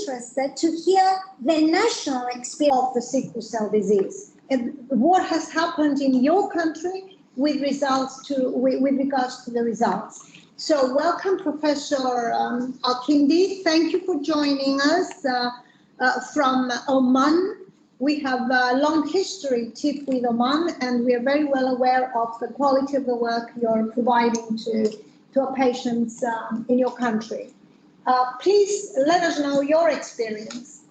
interested to hear the national experience of the sickle cell disease. What has happened in your country with regards to the results. So welcome, Professor Al-Kindi. Thank you for joining us from Oman. We have a long history, Tiff, with Oman, and we are very well aware of the quality of the work you're providing to our patients in your country. Please let us know your experience.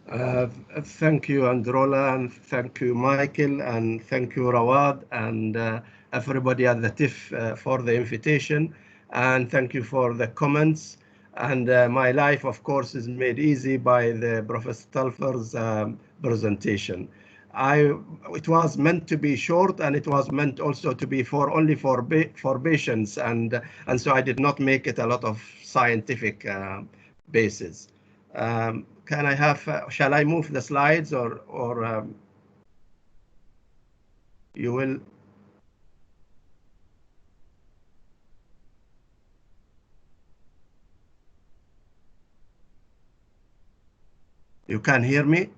Thank you, Androla, and thank you, Michael, and thank you, Rawad, and everybody at the TIF for the invitation, and thank you for the comments. And my life, of course, is made easy by the Professor Telfer's presentation. It was meant to be short, and it was meant also to be only for patients, and so I did not make it a lot of scientific basis. Can I have? Shall I move the slides, or you will? You can hear me?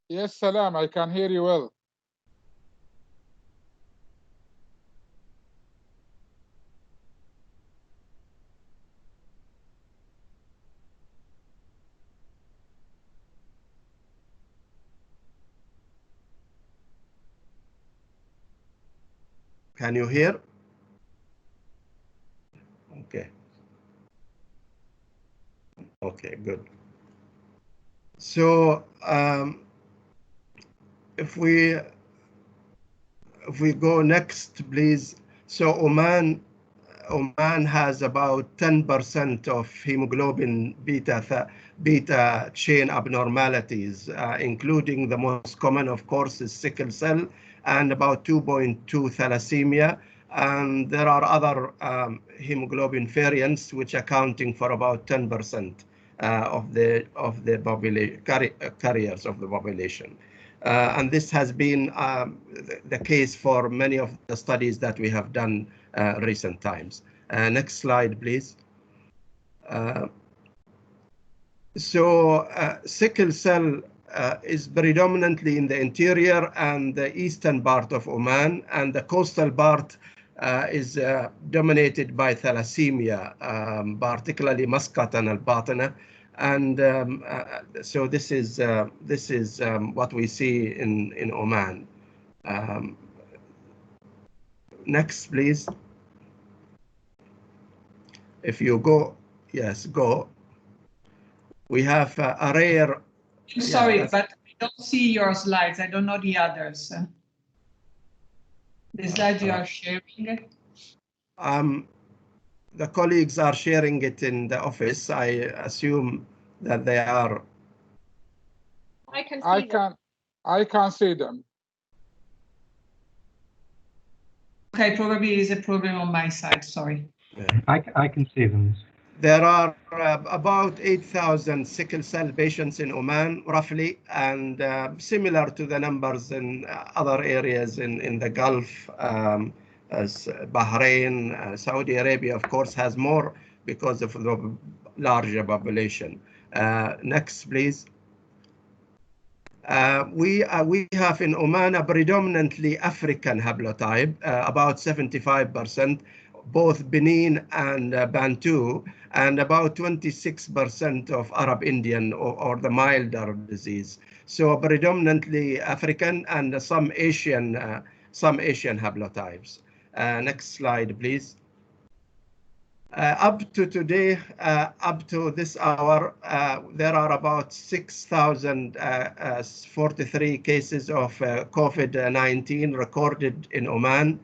Yes, Salam, I can hear you well. Can you hear? Okay. Okay, good. So if we go next, please. So Oman has about 10% of hemoglobin beta chain abnormalities, including the most common, of course, is sickle cell, and about 2.2 thalassemia. And there are other hemoglobin variants which are accounting for about 10% of the population carriers of the population. And this has been the case for many of the studies that we have done recent times. Next slide, please. Sickle cell is predominantly in the interior and the eastern part of Oman, and the coastal part is dominated by thalassemia, particularly Muscat and al-Batina. And so this is what we see in Oman. Next, please. If you go, yes, go. We have a rare. I'm sorry, but I don't see your slides. I don't know the others. The slides you are sharing. The colleagues are sharing it in the office. I assume that they are. I can see them. I can't see them. Okay, probably is a problem on my side. Sorry. Yeah. I can see them. There are about 8,000 sickle cell patients in Oman, roughly, and similar to the numbers in other areas in the Gulf, as Bahrain, Saudi Arabia, of course, has more because of the larger population. Next, please. We have in Oman a predominantly African haplotype, about 75%. Both Benin and Bantu, and about 26% of Arab Indian or the milder disease. So predominantly African and some Asian haplotypes. Next slide, please. Up to today, up to this hour, there are about 6,043 cases of COVID-19 recorded in Oman.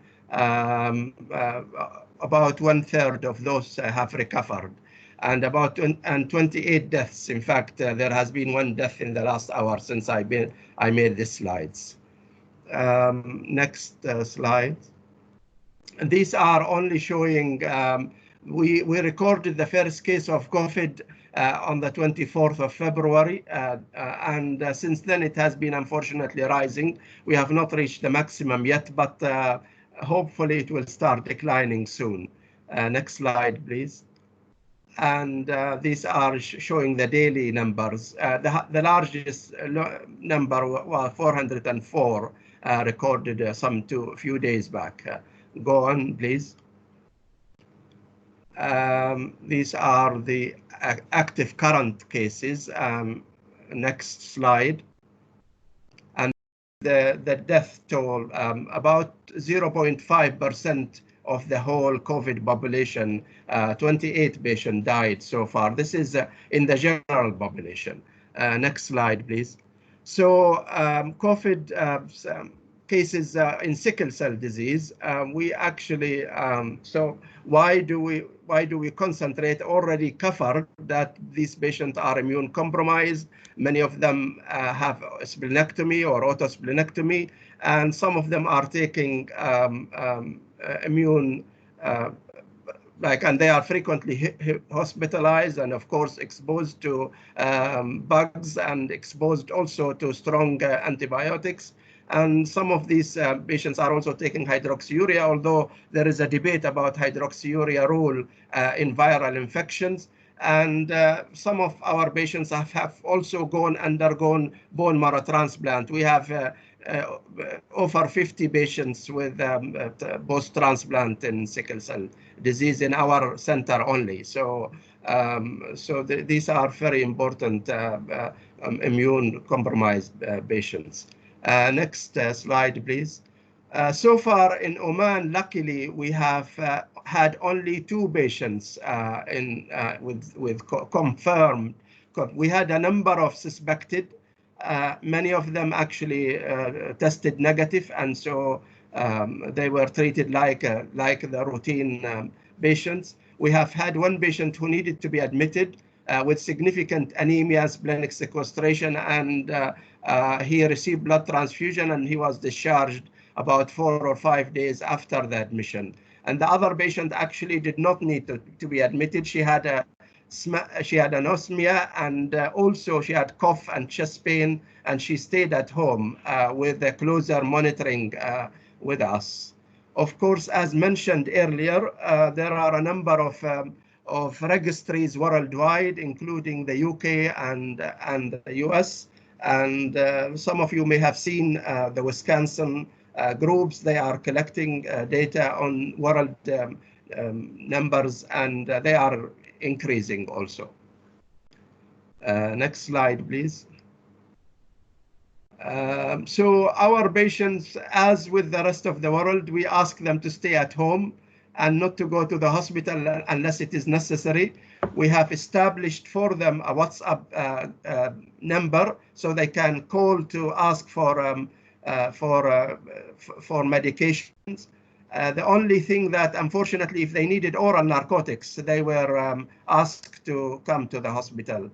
About 1/3 of those have recovered, and about 28 deaths. In fact, there has been 1 death in the last hour since I made these slides. Next slide. And these are only showing we recorded the first case of COVID on the 24th of February, and since then it has been unfortunately rising. We have not reached the maximum yet, but hopefully it will start declining soon. Next slide, please. And these are showing the daily numbers. The largest number was 404 recorded a few days back. Go on, please. These are the active current cases. Next slide. And the death toll, about 0.5% of the whole COVID population, 28 patients died so far. This is in the general population. Next slide, please. So COVID cases in sickle cell disease, we actually, so why do we concentrate? Already covered that these patients are immune compromised. Many of them have splenectomy or autosplenectomy, and some of them are taking immune, and they are frequently hospitalized and of course exposed to bugs and exposed also to strong antibiotics. And some of these patients are also taking hydroxyurea, although there is a debate about hydroxyurea role in viral infections. And some of our patients have also undergone bone marrow transplant. We have over 50 patients with post-transplant in sickle cell disease in our center only. So, these are very important immune compromised patients. Next slide, please. So far in Oman, luckily, we have had only 2 patients with confirmed. We had a number of suspected. Many of them actually tested negative, and so they were treated like the routine patients. We have had 1 patient who needed to be admitted with significant anemia, splenic sequestration, and he received blood transfusion, and he was discharged about 4 or 5 days after the admission. And the other patient actually did not need to be admitted. She had anosmia, and also she had cough and chest pain, and she stayed at home with a closer monitoring with us. Of course, as mentioned earlier, there are a number of registries worldwide, including the UK and the US. And some of you may have seen the Wisconsin groups. They are collecting data on world numbers, and they are increasing also. Next slide, please. So our patients, as with the rest of the world, we ask them to stay at home and not to go to the hospital unless it is necessary. We have established for them a WhatsApp number so they can call to ask for medications. The only thing that, unfortunately, if they needed oral narcotics, they were asked to come to the hospital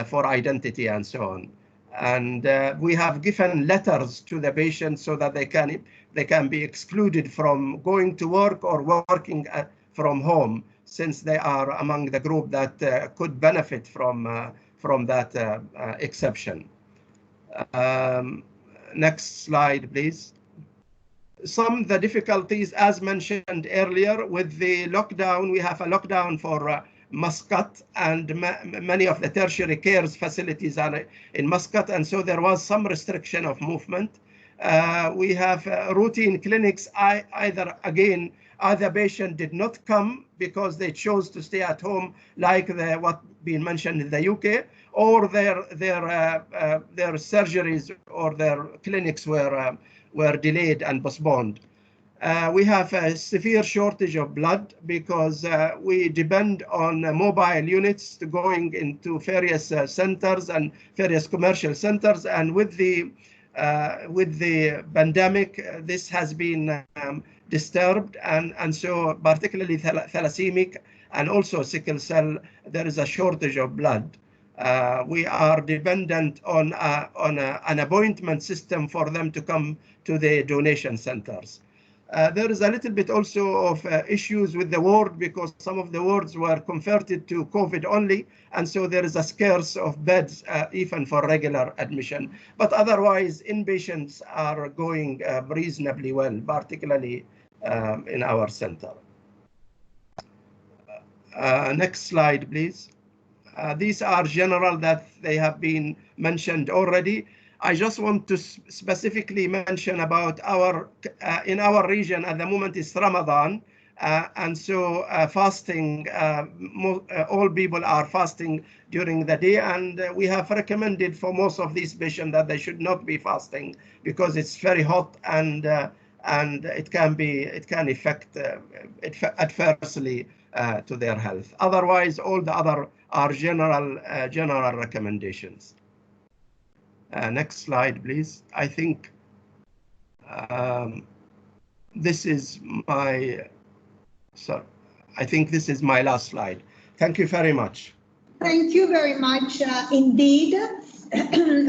for identity and so on. And we have given letters to the patients so that they can be excluded from going to work or working from home, since they are among the group that could benefit from that exception. Next slide, please. Some of the difficulties, as mentioned earlier, with the lockdown, we have a lockdown for Muscat, and many of the tertiary care facilities are in Muscat, and so there was some restriction of movement. We have routine clinics. Either patient did not come because they chose to stay at home, like what been mentioned in the UK, or their surgeries or their clinics were delayed and postponed. We have a severe shortage of blood because we depend on mobile units going into various centers and various commercial centers, and with the pandemic, this has been disturbed, and so particularly thalassemia and also sickle cell, there is a shortage of blood. We are dependent on an appointment system for them to come to the donation centers. There is a little bit also of issues with the ward because some of the wards were converted to COVID only, and so there is a scarce of beds even for regular admission. But otherwise, inpatients are going reasonably well, particularly in our center. Next slide, please. These are general that they have been mentioned already. I just want to specifically mention about our, in our region at the moment is Ramadan. And so fasting, all people are fasting during the day. And we have recommended for most of these patients that they should not be fasting because it's very hot and it can affect adversely to their health. Otherwise, all the other are general recommendations. Next slide, please. I think this is my, sorry, I think this is my last slide. Thank you very much. Thank you very much indeed.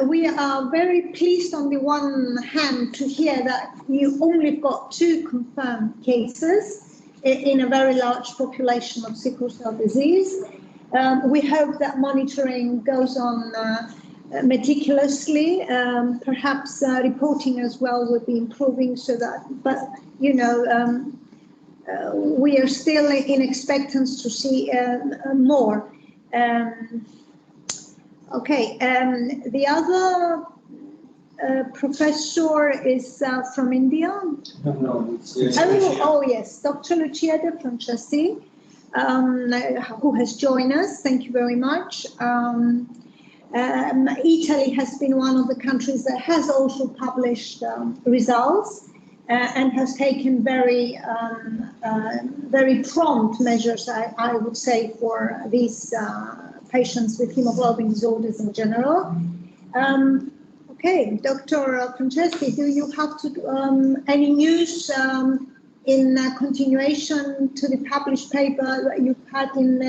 We are very pleased on the one hand to hear that you only got 2 confirmed cases in a very large population of sickle cell disease. We hope that monitoring goes on meticulously, perhaps reporting as well would be improving so that, but you know, we are still in expectance to see more. Okay, the other professor is from India. Oh yes, Dr. Lucia De Franceschi, who has joined us. Thank you very much. Italy has been one of the countries that has also published results and has taken very prompt measures, I would say, for these patients with hemoglobin disorders in general. Okay, Dr. Franceschi, do you have to, any news in continuation to the published paper that you've had in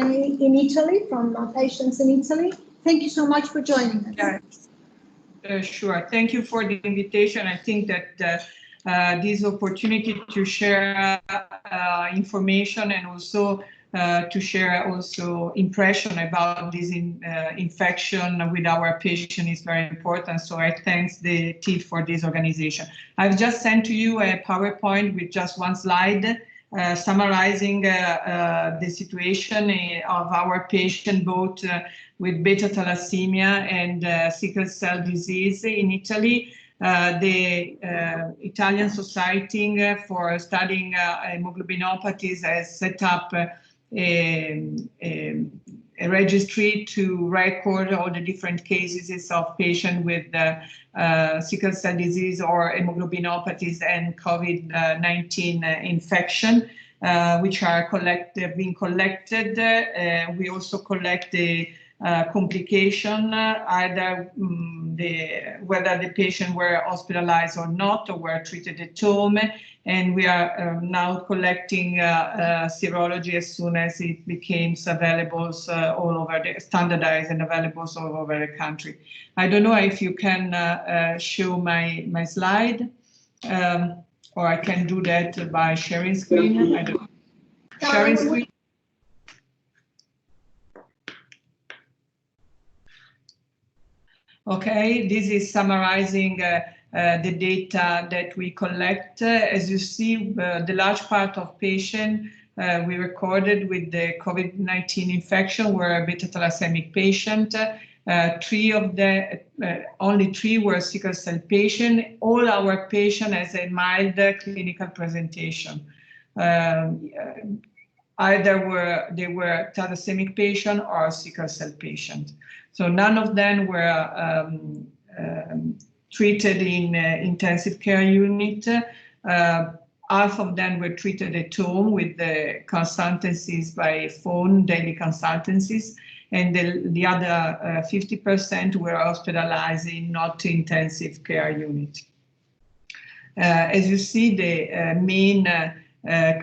Italy from patients in Italy? Thank you so much for joining us. Sure. Thank you for the invitation. I think that this opportunity to share information and also to share also impression about this infection with our patient is very important. So I thank the team for this organization. I've just sent to you a PowerPoint with just one slide summarizing the situation of our patient both with beta thalassemia and sickle cell disease in Italy. The Italian Society for Studying Hemoglobinopathies has set up a registry to record all the different cases of patients with sickle cell disease or hemoglobinopathies and COVID-19 infection, which are being collected. We also collect the complication, either whether the patient were hospitalized or not, or were treated at home. And we are now collecting serology as soon as it becomes available all over the standardized and available all over the country. I don't know if you can show my slide, or I can do that by sharing screen. I don't know. Sharing screen. Okay, this is summarizing the data that we collect. As you see, the large part of patients we recorded with the COVID-19 infection were beta thalassemia patients. Only 3 were sickle cell patients. All our patients has a mild clinical presentation. Either they were thalassemia patient or sickle cell patient. So none of them were treated in intensive care unit. Half of them were treated at home with the consultancies by phone, daily consultancies, and the other 50% were hospitalized in not intensive care unit. As you see, the main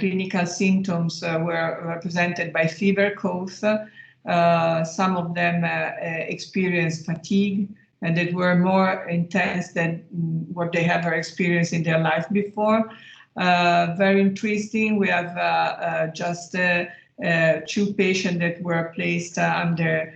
clinical symptoms were represented by fever, cough. Some of them experienced fatigue, and that were more intense than what they have experienced in their life before. Very interesting. We have just 2 patients that were placed under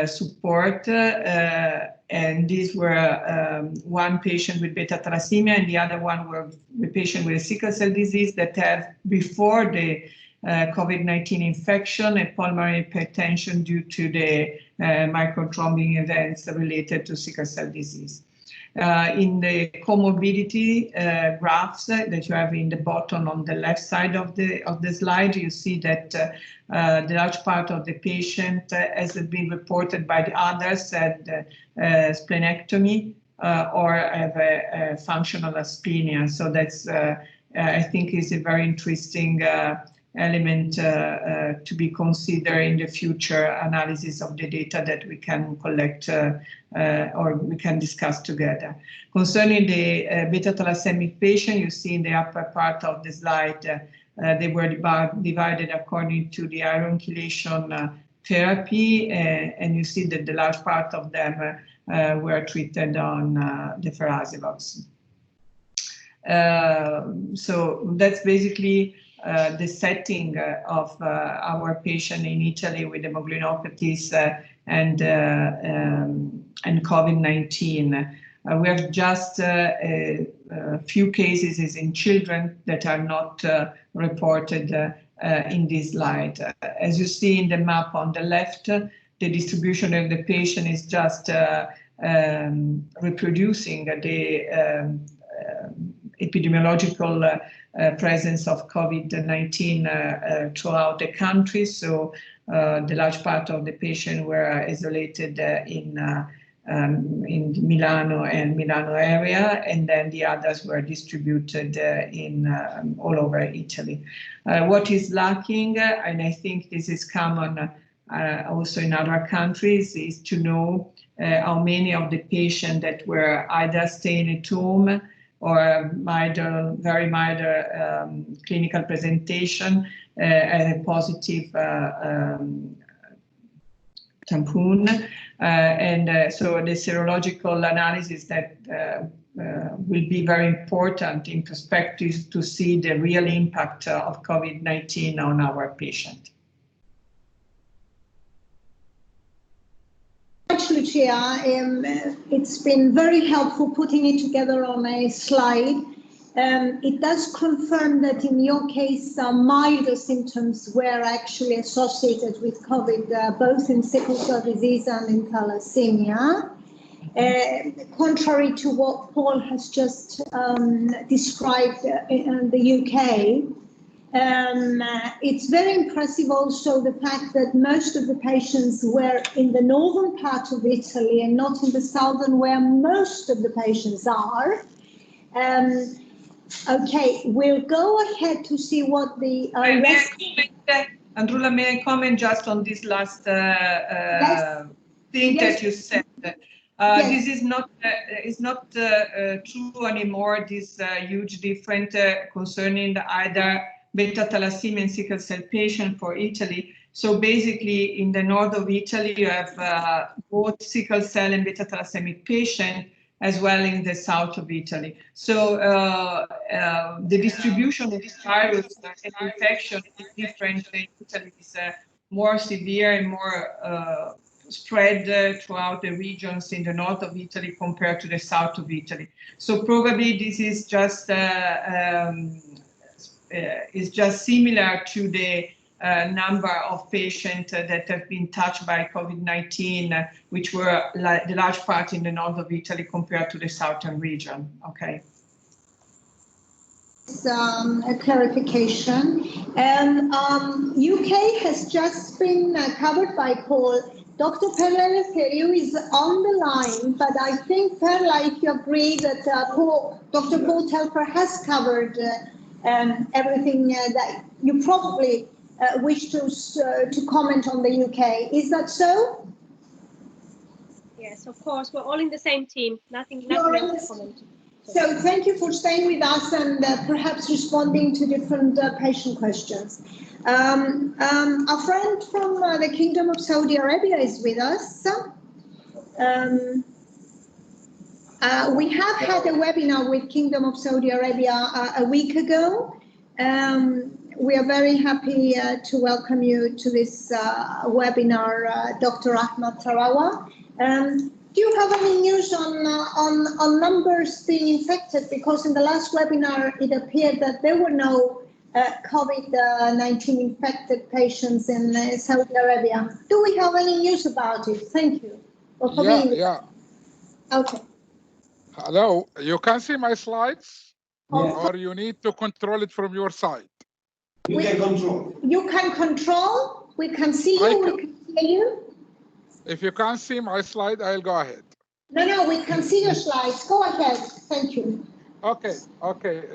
support, and these were one patient with beta thalassemia and the other one were the patient with sickle cell disease that had before the COVID-19 infection and pulmonary hypertension due to the microthrombin events related to sickle cell disease. In the comorbidity graphs that you have in the bottom on the left side of the slide, you see that the large part of the patient has been reported by the others had splenectomy or have a functional asthenia. So that's I think is a very interesting element to be considered in the future analysis of the data that we can collect or we can discuss together. Concerning the beta thalassemia patient, you see in the upper part of the slide, they were divided according to the iron chelation therapy, and you see that the large part of them were treated on the Ferrazevox. So that's basically the setting of our patient in Italy with hemoglobinopathies and COVID-19. We have just a few cases in children that are not reported in this slide. As you see in the map on the left, the distribution of the patient is just reproducing the epidemiological presence of COVID-19 throughout the country. So the large part of the patients were isolated in Milano and Milano area, and then the others were distributed in all over Italy. What is lacking, and I think this is common also in other countries, is to know how many of the patients that were either staying at home or milder, very milder clinical presentation and a positive tampon. So the serological analysis that will be very important in perspective to see the real impact of COVID-19 on our patient. Lucia, it's been very helpful putting it together on a slide. It does confirm that in your case, milder symptoms were actually associated with COVID, both in sickle cell disease and in thalassemia. Contrary to what Paul has just described in the UK, it's very impressive also the fact that most of the patients were in the northern part of Italy and not in the southern where most of the patients are. Okay, we'll go ahead to see what the Andrula, may I comment just on this last yes. thing Yes. that you said? Yes. This is not true anymore, this huge difference concerning either beta thalassemia and sickle cell patient for Italy. So basically in the north of Italy, you have both sickle cell and beta thalassemia patient, as well in the south of Italy. So the distribution of this virus and infection is different in Italy. It's more severe and more spread throughout the regions in the north of Italy compared to the south of Italy. So probably this is just similar to the number of patients that have been touched by COVID-19, which were the large part in the north of Italy compared to the southern region. Okay. A clarification. And UK has just been covered by Paul. Dr. Perla Eleftheriou is on the line, but I think, Perla, if you agree that Dr. Paul Telfer has covered everything that you probably wish to comment on the UK. Is that so? Yes, of course. We're all in the same team. Nothing else to comment. So thank you for staying with us and perhaps responding to different patient questions. Our friend from the Kingdom of Saudi Arabia is with us. We have had a webinar with Kingdom of Saudi Arabia a week ago. We are very happy to welcome you to this webinar, Dr. Ahmad Tarawa. Do you have any news on numbers being infected? Because in the last webinar, it appeared that there were no COVID-19 infected patients in Saudi Arabia. Do we have any news about it? Thank you. Yeah. Okay. Hello, you can see my slides? Yes. Or you need to control it from your side? You can control. You can control. We can see you. We can hear you. If you can't see my slide, I'll go ahead. No, we can see your slides. Go ahead. Thank you. Okay.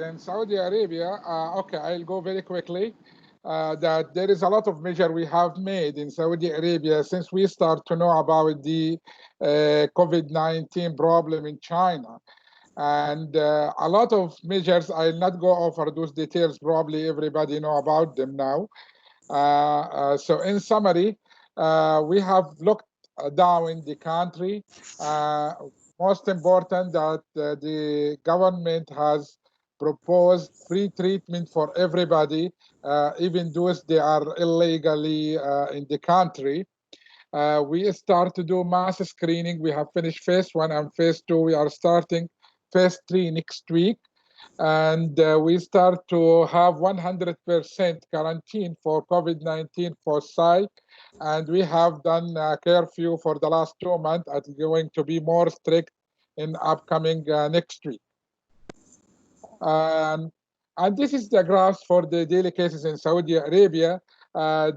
In Saudi Arabia, I'll go very quickly. That there is a lot of measure we have made in Saudi Arabia since we start to know about the COVID-19 problem in China. And a lot of measures, I'll not go over those details, probably everybody know about them now. So in summary, we have looked down in the country. Most important that the government has proposed free treatment for everybody, even those they are illegally in the country. We start to do mass screening. We have finished phase 1 and phase 2. We are starting phase 3 next week. And we start to have 100% quarantine for COVID-19 for site. And we have done curfew for the last 2 months. It's going to be more strict in upcoming next week. And this is the graphs for the daily cases in Saudi Arabia.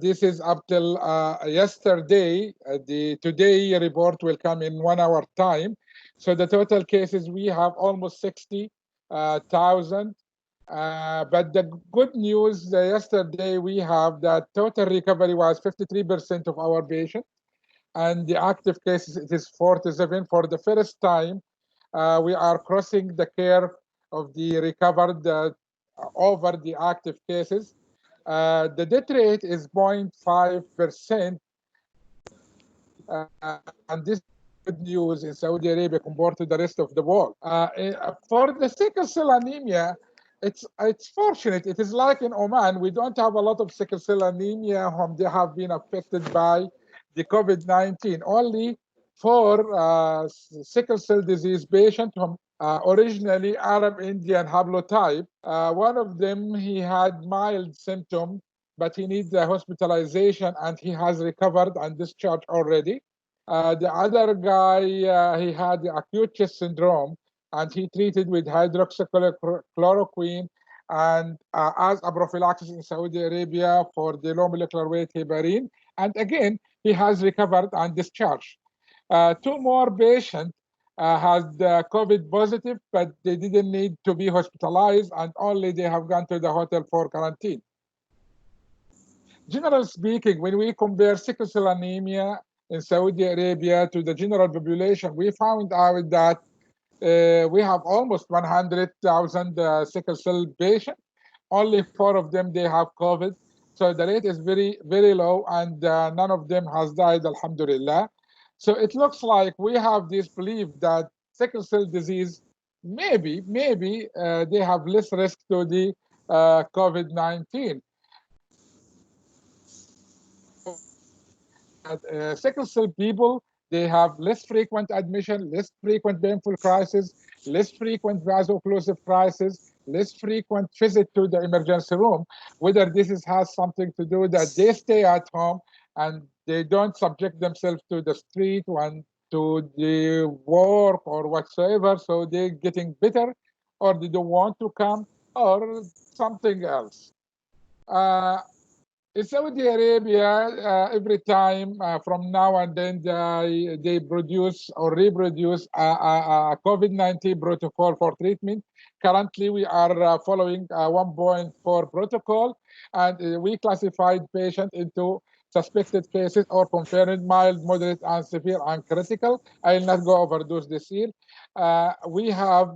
This is up till yesterday. The today report will come in 1 hour time. So the total cases, we have almost 60,000. But the good news, yesterday we have that total recovery was 53% of our patients. And the active cases, it is 47. For the first time, we are crossing the curve of the recovered over the active cases. The death rate is 0.5%. And this is good news in Saudi Arabia compared to the rest of the world. For the sickle cell anemia, it's fortunate. It is like in Oman, we don't have a lot of sickle cell anemia whom they have been affected by the COVID-19. Only for sickle cell disease patients whom originally Arab Indian haplotype. One of them, he had mild symptom, but he needs a hospitalization and he has recovered and discharged already. The other guy, he had acute chest syndrome and he treated with hydroxychloroquine and as a prophylaxis in Saudi Arabia for the low molecular weight heparin. And again, he has recovered and discharged. 2 more patients had COVID positive, but they didn't need to be hospitalized and only they have gone to the hotel for quarantine. Generally speaking, when we compare sickle cell anemia in Saudi Arabia to the general population, we found out that we have almost 100,000 sickle cell patients. Only 4 of them, they have COVID. So the rate is very, very low and none of them has died, alhamdulillah. So it looks like we have this belief that sickle cell disease, maybe they have less risk to the COVID-19. Sickle cell people, they have less frequent admission, less frequent painful crisis, less frequent vaso-occlusive crisis, less frequent visit to the emergency room. Whether this has something to do that they stay at home and they don't subject themselves to the street and to the work or whatsoever, so they're getting better, or they don't want to come, or something else. In Saudi Arabia, every time from now and then they produce or reproduce a COVID-19 protocol for treatment. Currently, we are following 1.4 protocol, and we classified patients into suspected cases or confirmed mild, moderate, and severe and critical. I will not go over those this year. We have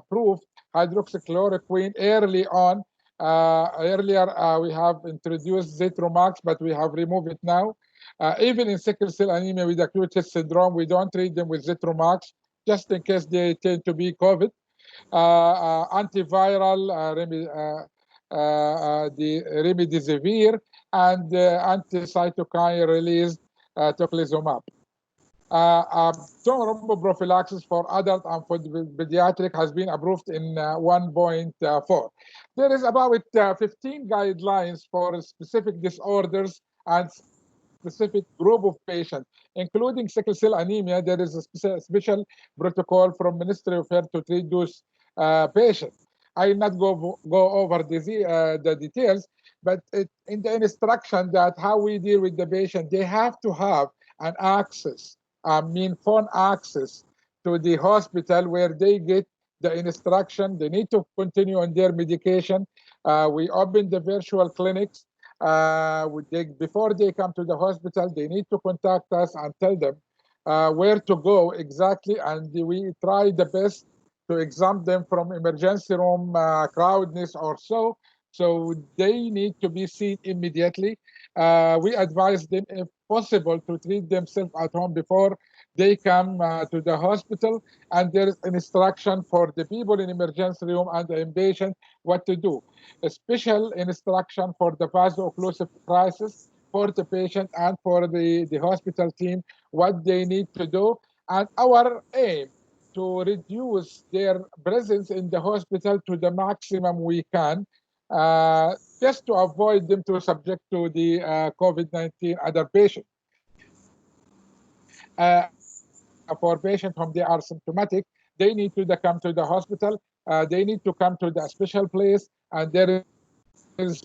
proved hydroxychloroquine early on. Earlier, we have introduced Zetromax, but we have removed it now. Even in sickle cell anemia with acute chest syndrome, we don't treat them with Zetromax just in case they tend to be COVID. Antiviral, the remdesivir, and anti-cytokine release tocilizumab. Thromboprophylaxis for adult and for pediatric has been approved in 1.4. There is about 15 guidelines for specific disorders and specific group of patients, including sickle cell anemia. There is a special protocol from Ministry of Health to treat those patients. I will not go over the details, but in the instruction that how we deal with the patient, they have to have an access, phone access to the hospital where they get the instruction. They need to continue on their medication. We open the virtual clinics. Before they come to the hospital, they need to contact us and tell them where to go exactly, and we try the best to exempt them from emergency room crowdedness or so. So they need to be seen immediately. We advise them, if possible, to treat themselves at home before they come to the hospital. And there is an instruction for the people in emergency room and the inpatient what to do. A special instruction for the vaso-occlusive crisis for the patient and for the hospital team, what they need to do. And our aim to reduce their presence in the hospital to the maximum we can, just to avoid them to subject to the COVID-19 other patients. For patients whom they are symptomatic, they need to come to the hospital. They need to come to the special place, and there is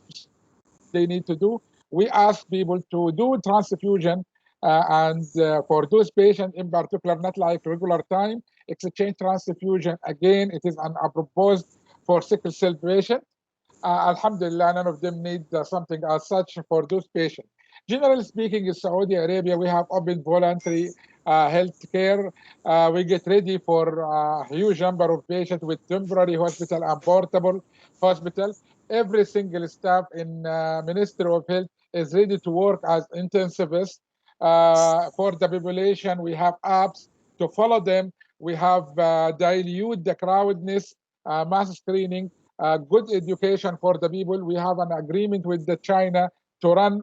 they need to do. We ask people to do transfusion, and for those patients in particular, not like regular time, exchange transfusion. Again, it is unproposed for sickle cell patients. Alhamdulillah, none of them need something as such for those patients. Generally speaking, in Saudi Arabia, we have open voluntary health care. We get ready for a huge number of patients with temporary hospital and portable hospital. Every single staff in Ministry of Health is ready to work as intensivists. For the population, we have apps to follow them. We have dilute the crowdedness, mass screening, good education for the people. We have an agreement with China to run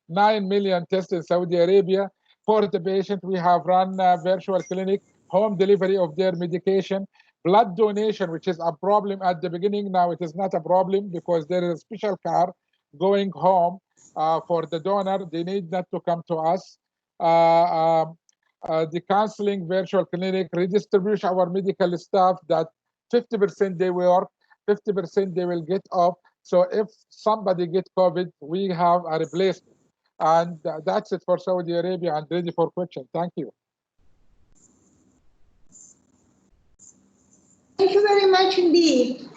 9 million tests in Saudi Arabia. For the patient, we have run virtual clinic, home delivery of their medication, blood donation, which is a problem at the beginning. Now it is not a problem because there is a special car going home for the donor. They need not to come to us. The counseling virtual clinic, redistribution our medical staff that 50% they work, 50% they will get off. So if somebody gets COVID, we have a replacement. And that's it for Saudi Arabia, and ready for question. Thank you. Thank you very much indeed.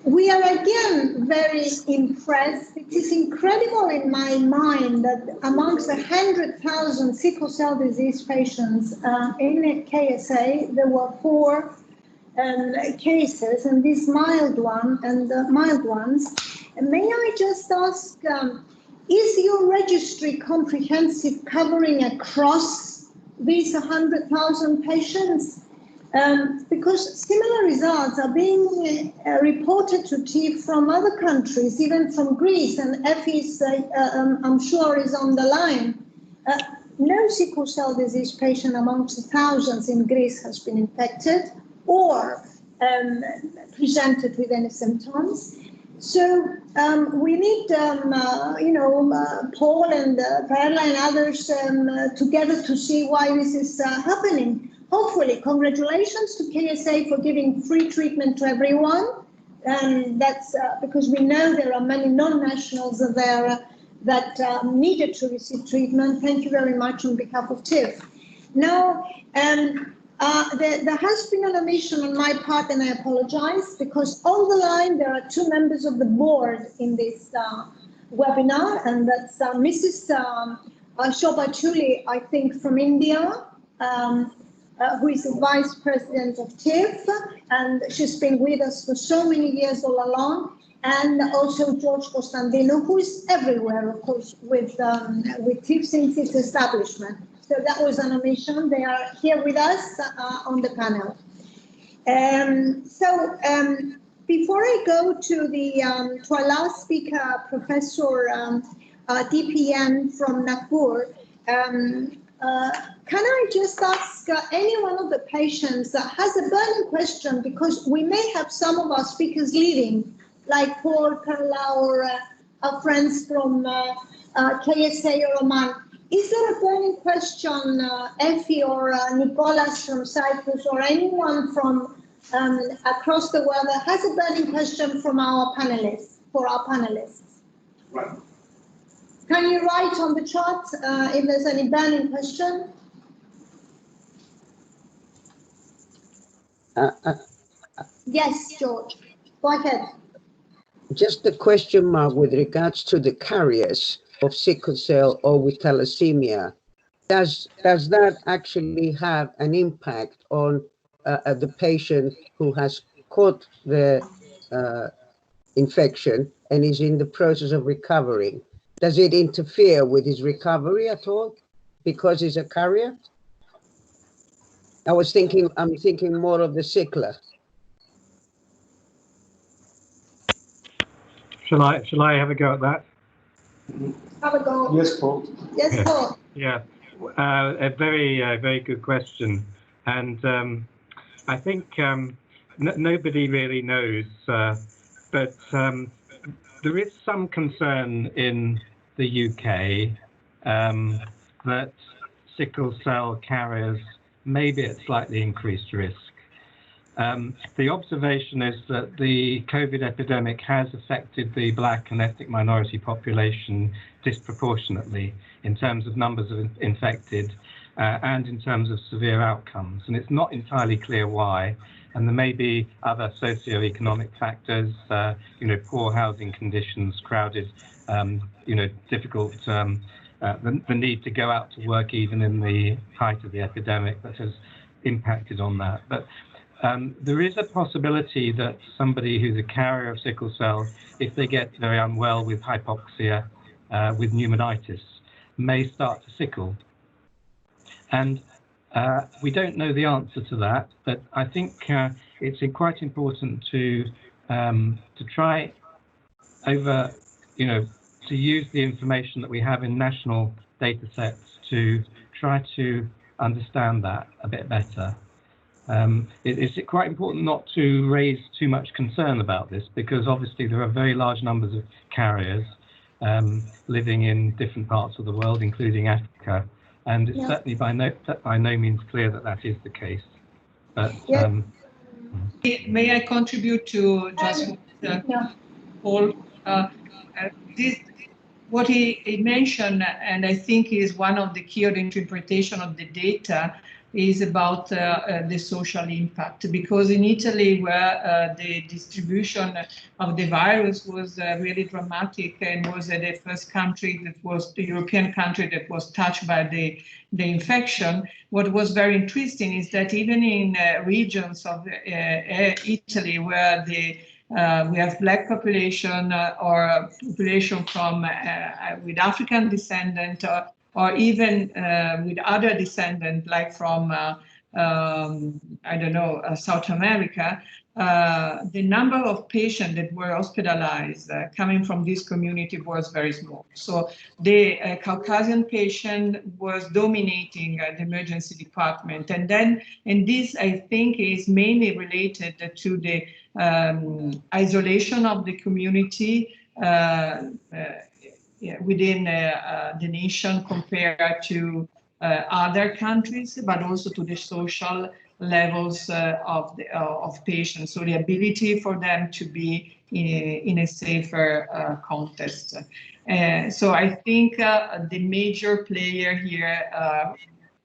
We are again very impressed. It is incredible in my mind that amongst 100,000 sickle cell disease patients in KSA, there were 4 cases, and these mild ones. And may I just ask, is your registry comprehensive, covering across these 100,000 patients? Because similar results are being reported to TIF from other countries, even from Greece, and Effie's, I'm sure, is on the line. No sickle cell disease patient amongst the thousands in Greece has been infected or presented with any symptoms. So we need, Paul and Perla and others together to see why this is happening. Hopefully, congratulations to KSA for giving free treatment to everyone. And that's because we know there are many non-nationals there that needed to receive treatment. Thank you very much on behalf of TIF. Now, there has been an omission on my part, and I apologize, because on the line there are 2 members of the board in this webinar, and that's Mrs. Shobha Chuli, I think, from India, who is the Vice President of TIF, and she's been with us for so many years all along, and also George Costantino, who is everywhere, of course, with TIF since its establishment. So that was an omission. They are here with us on the panel. Before I go to our last speaker, Professor DPN from Nagpur, can I just ask any one of the patients that has a burning question, because we may have some of our speakers leaving, like Paul, Carla, or our friends from KSA or Oman. Is there a burning question, Effie or Nicolas from Cyprus, or anyone from across the world that has a burning question from our panelists, for our panelists? Right. Can you write on the chat if there's any burning question? Yes, George, go ahead. Just a question mark with regards to the carriers of sickle cell or with thalassemia. Does that actually have an impact on the patient who has caught the infection and is in the process of recovering? Does it interfere with his recovery at all because he's a carrier? I'm thinking more of the sickler. Shall I have a go at that? Have a go. Yes, Paul. Yes, Paul. Yeah, a very good question, and I think nobody really knows, but there is some concern in the UK that sickle cell carriers may be at slightly increased risk. The observation is that the COVID epidemic has affected the Black and ethnic minority population disproportionately in terms of numbers of infected and in terms of severe outcomes. And it's not entirely clear why. And there may be other socioeconomic factors, poor housing conditions, crowded, difficult, the need to go out to work even in the height of the epidemic that has impacted on that. But there is a possibility that somebody who's a carrier of sickle cell, if they get very unwell with hypoxia, with pneumonitis, may start to sickle. And we don't know the answer to that, but I think it's quite important to try to use the information that we have in national data sets to try to understand that a bit better. It's quite important not to raise too much concern about this, because obviously there are very large numbers of carriers living in different parts of the world, including Africa, and it's certainly by no means clear that that is the case. But may I contribute to just Paul? What he mentioned, and I think is one of the key interpretation of the data, is about the social impact, because in Italy, where the distribution of the virus was really dramatic and was the first country that was the European country that was touched by the infection, what was very interesting is that even in regions of Italy where we have Black population or population from with African descent or even with other descendants, like from, South America, the number of patients that were hospitalized coming from this community was very small. So the Caucasian patient was dominating the emergency department. And this, I think, is mainly related to the isolation of the community within the nation compared to other countries, but also to the social levels of patients. So the ability for them to be in a safer context. So I think the major player here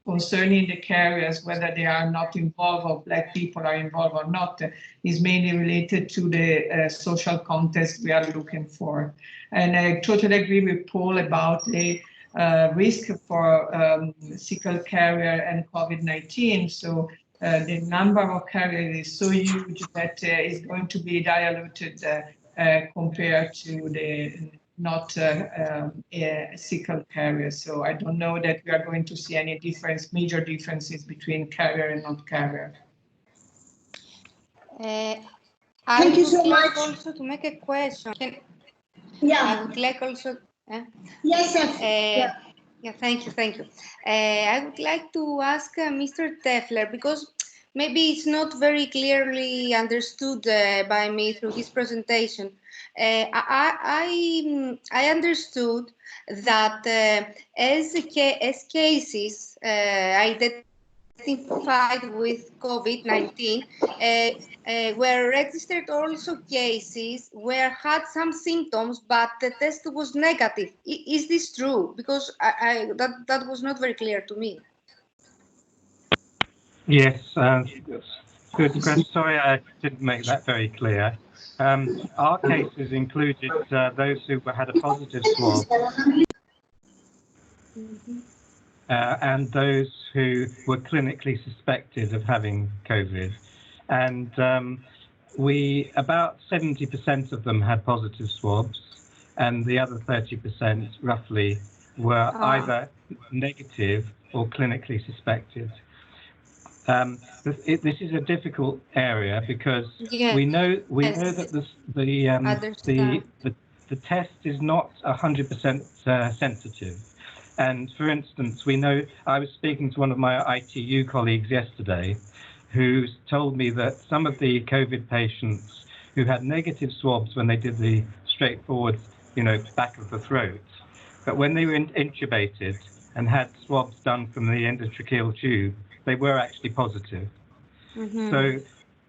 concerning the carriers, whether they are not involved or Black people are involved or not, is mainly related to the social context we are looking for. And I totally agree with Paul about the risk for sickle carrier and COVID-19. So the number of carriers is so huge that it's going to be diluted compared to the not sickle carriers. So I don't know that we are going to see any major differences between carrier and not carrier. Thank you so would like much. also to make a question. Yeah. I would like also. Yes, yes. Yeah, thank you. I would like to ask Mr. Teffler, because maybe it's not very clearly understood by me through his presentation. I understood that as cases identified with COVID-19 were registered also cases where had some symptoms, but the test was negative. Is this true? Because that was not very clear to me. Yes, good question. Sorry, I didn't make that very clear. Our cases included those who had a positive swab and those who were clinically suspected of having COVID. And about 70% of them had positive swabs, and the other 30% roughly were either negative or clinically suspected. This is a difficult area because we know that the test is not 100% sensitive. And for instance, we know, I was speaking to one of my ITU colleagues yesterday who told me that some of the COVID patients who had negative swabs when they did the straightforward, back of the throat, but when they were intubated and had swabs done from the endotracheal tube, they were actually positive. So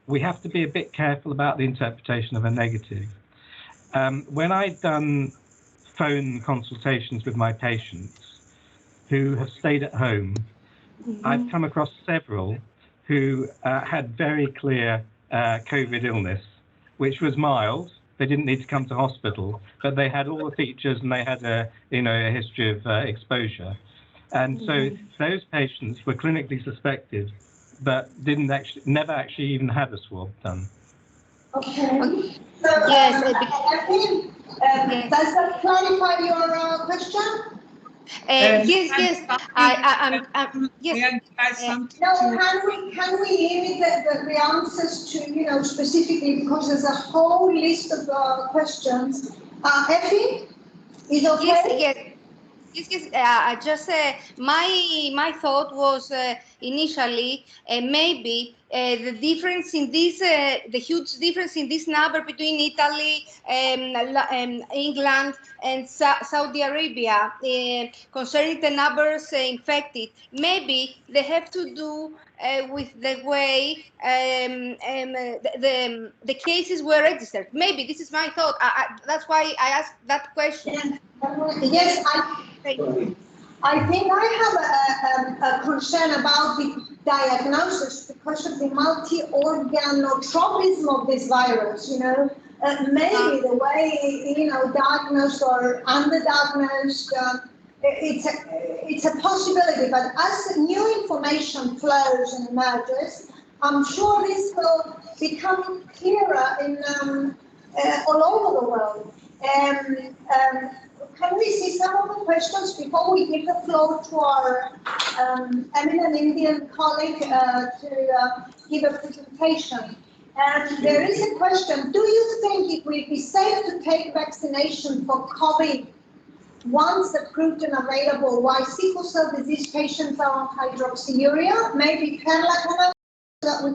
we have to be a bit careful about the interpretation of a negative. When I've done phone consultations with my patients who have stayed at home, I've come across several who had very clear COVID illness, which was mild. They didn't need to come to hospital, but they had all the features and they had a history of exposure. And so those patients were clinically suspected, but never actually even had a swab done. Okay. So, yes, does that clarify your question? Yes. Yes. No, can we limit the answers to specifically, because there's a whole list of questions. Effie, is okay? Yes. Just my thought was initially maybe the difference in this, the huge difference in this number between Italy, England, and Saudi Arabia concerning the numbers infected. Maybe they have to do with the way the cases were registered. Maybe this is my thought. That's why I asked that question. Yes, I think I have a concern about the diagnosis because of the multi-organ tropism of this virus. Maybe the way diagnosed or underdiagnosed. It's a possibility, but as new information flows and emerges, I'm sure this will become clearer in all over the world. Can we see some of the questions before we give the floor to our eminent Indian colleague to give a presentation? And there is a question: do you think it will be safe to take vaccination for COVID once approved and available, while sickle cell disease patients are on hydroxyurea? Maybe Carla can answer so that we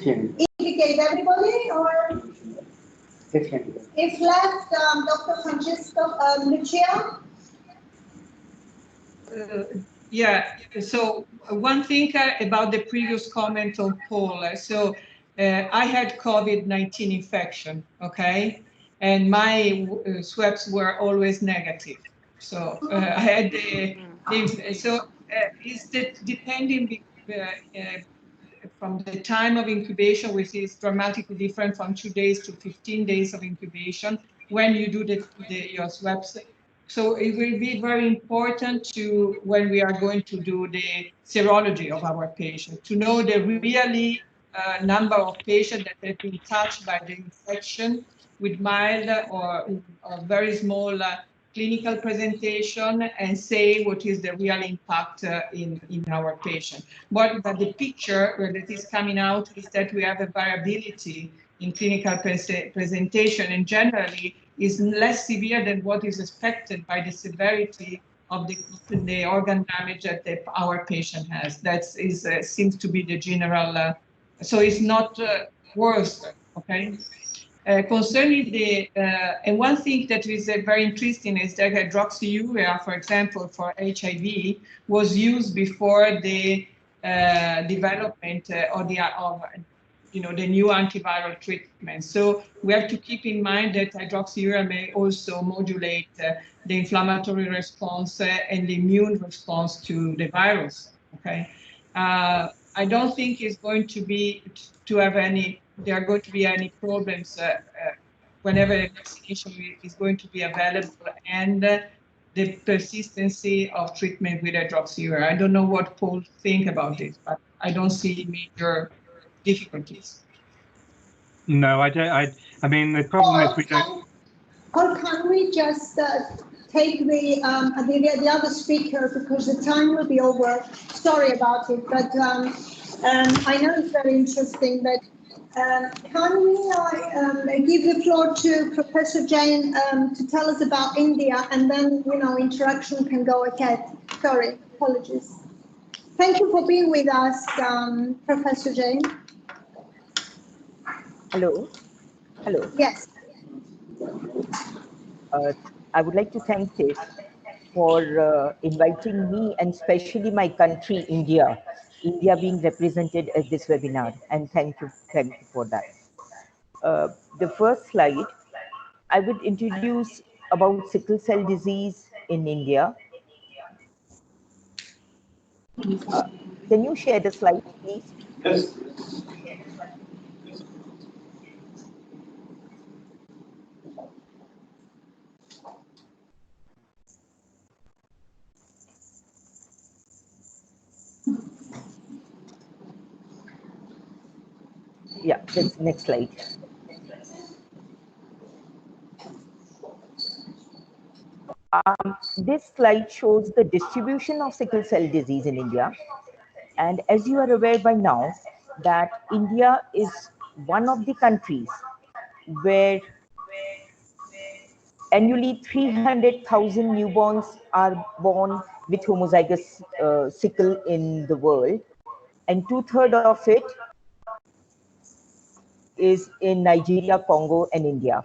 can indicate everybody, or if left, Dr. Francesco Lucia? Yeah, so one thing about the previous comment on Paul. So I had COVID-19 infection, okay? And my swabs were always negative. So I had is that depending from the time of incubation, which is dramatically different from 2 days to 15 days of incubation when you do your swabs. So it will be very important when we are going to do the serology of our patients, to know the really number of patients that have been touched by the infection with mild or very small clinical presentation and say what is the real impact in our patient. But the picture that is coming out is that we have a variability in clinical presentation, and generally is less severe than what is expected by the severity of the organ damage that our patient has. That seems to be the general, so it's not worse, okay? Concerning the, and one thing that is very interesting is that hydroxyurea, for example, for HIV, was used before the development of the new antiviral treatment. So we have to keep in mind that hydroxyurea may also modulate the inflammatory response and the immune response to the virus. Okay, I don't think it's going to be there are going to be any problems whenever a vaccination is going to be available and the persistency of treatment with hydroxyurea. I don't know what Paul think about it, but I don't see major difficulties. No, I don't. I mean, the problem is we don't. Or can we just take the other speaker, because the time will be over. Sorry about it, but I know it's very interesting. But can we give the floor to Professor Jain to tell us about India, and then interaction can go ahead. Sorry, apologies. Thank you for being with us, Professor Jain. Hello. Hello. Yes. I would like to thank TIFF for inviting me, and especially my country, India being represented at this webinar, and thank you for that. The first slide, I would introduce about sickle cell disease in India. Can you share the slide, please? Yes. Yeah, that's next slide. This slide shows the distribution of sickle cell disease in India. And as you are aware by now, that India is one of the countries where annually 300,000 newborns are born with homozygous sickle in the world, and 2/3 of it is in Nigeria, Congo, and India.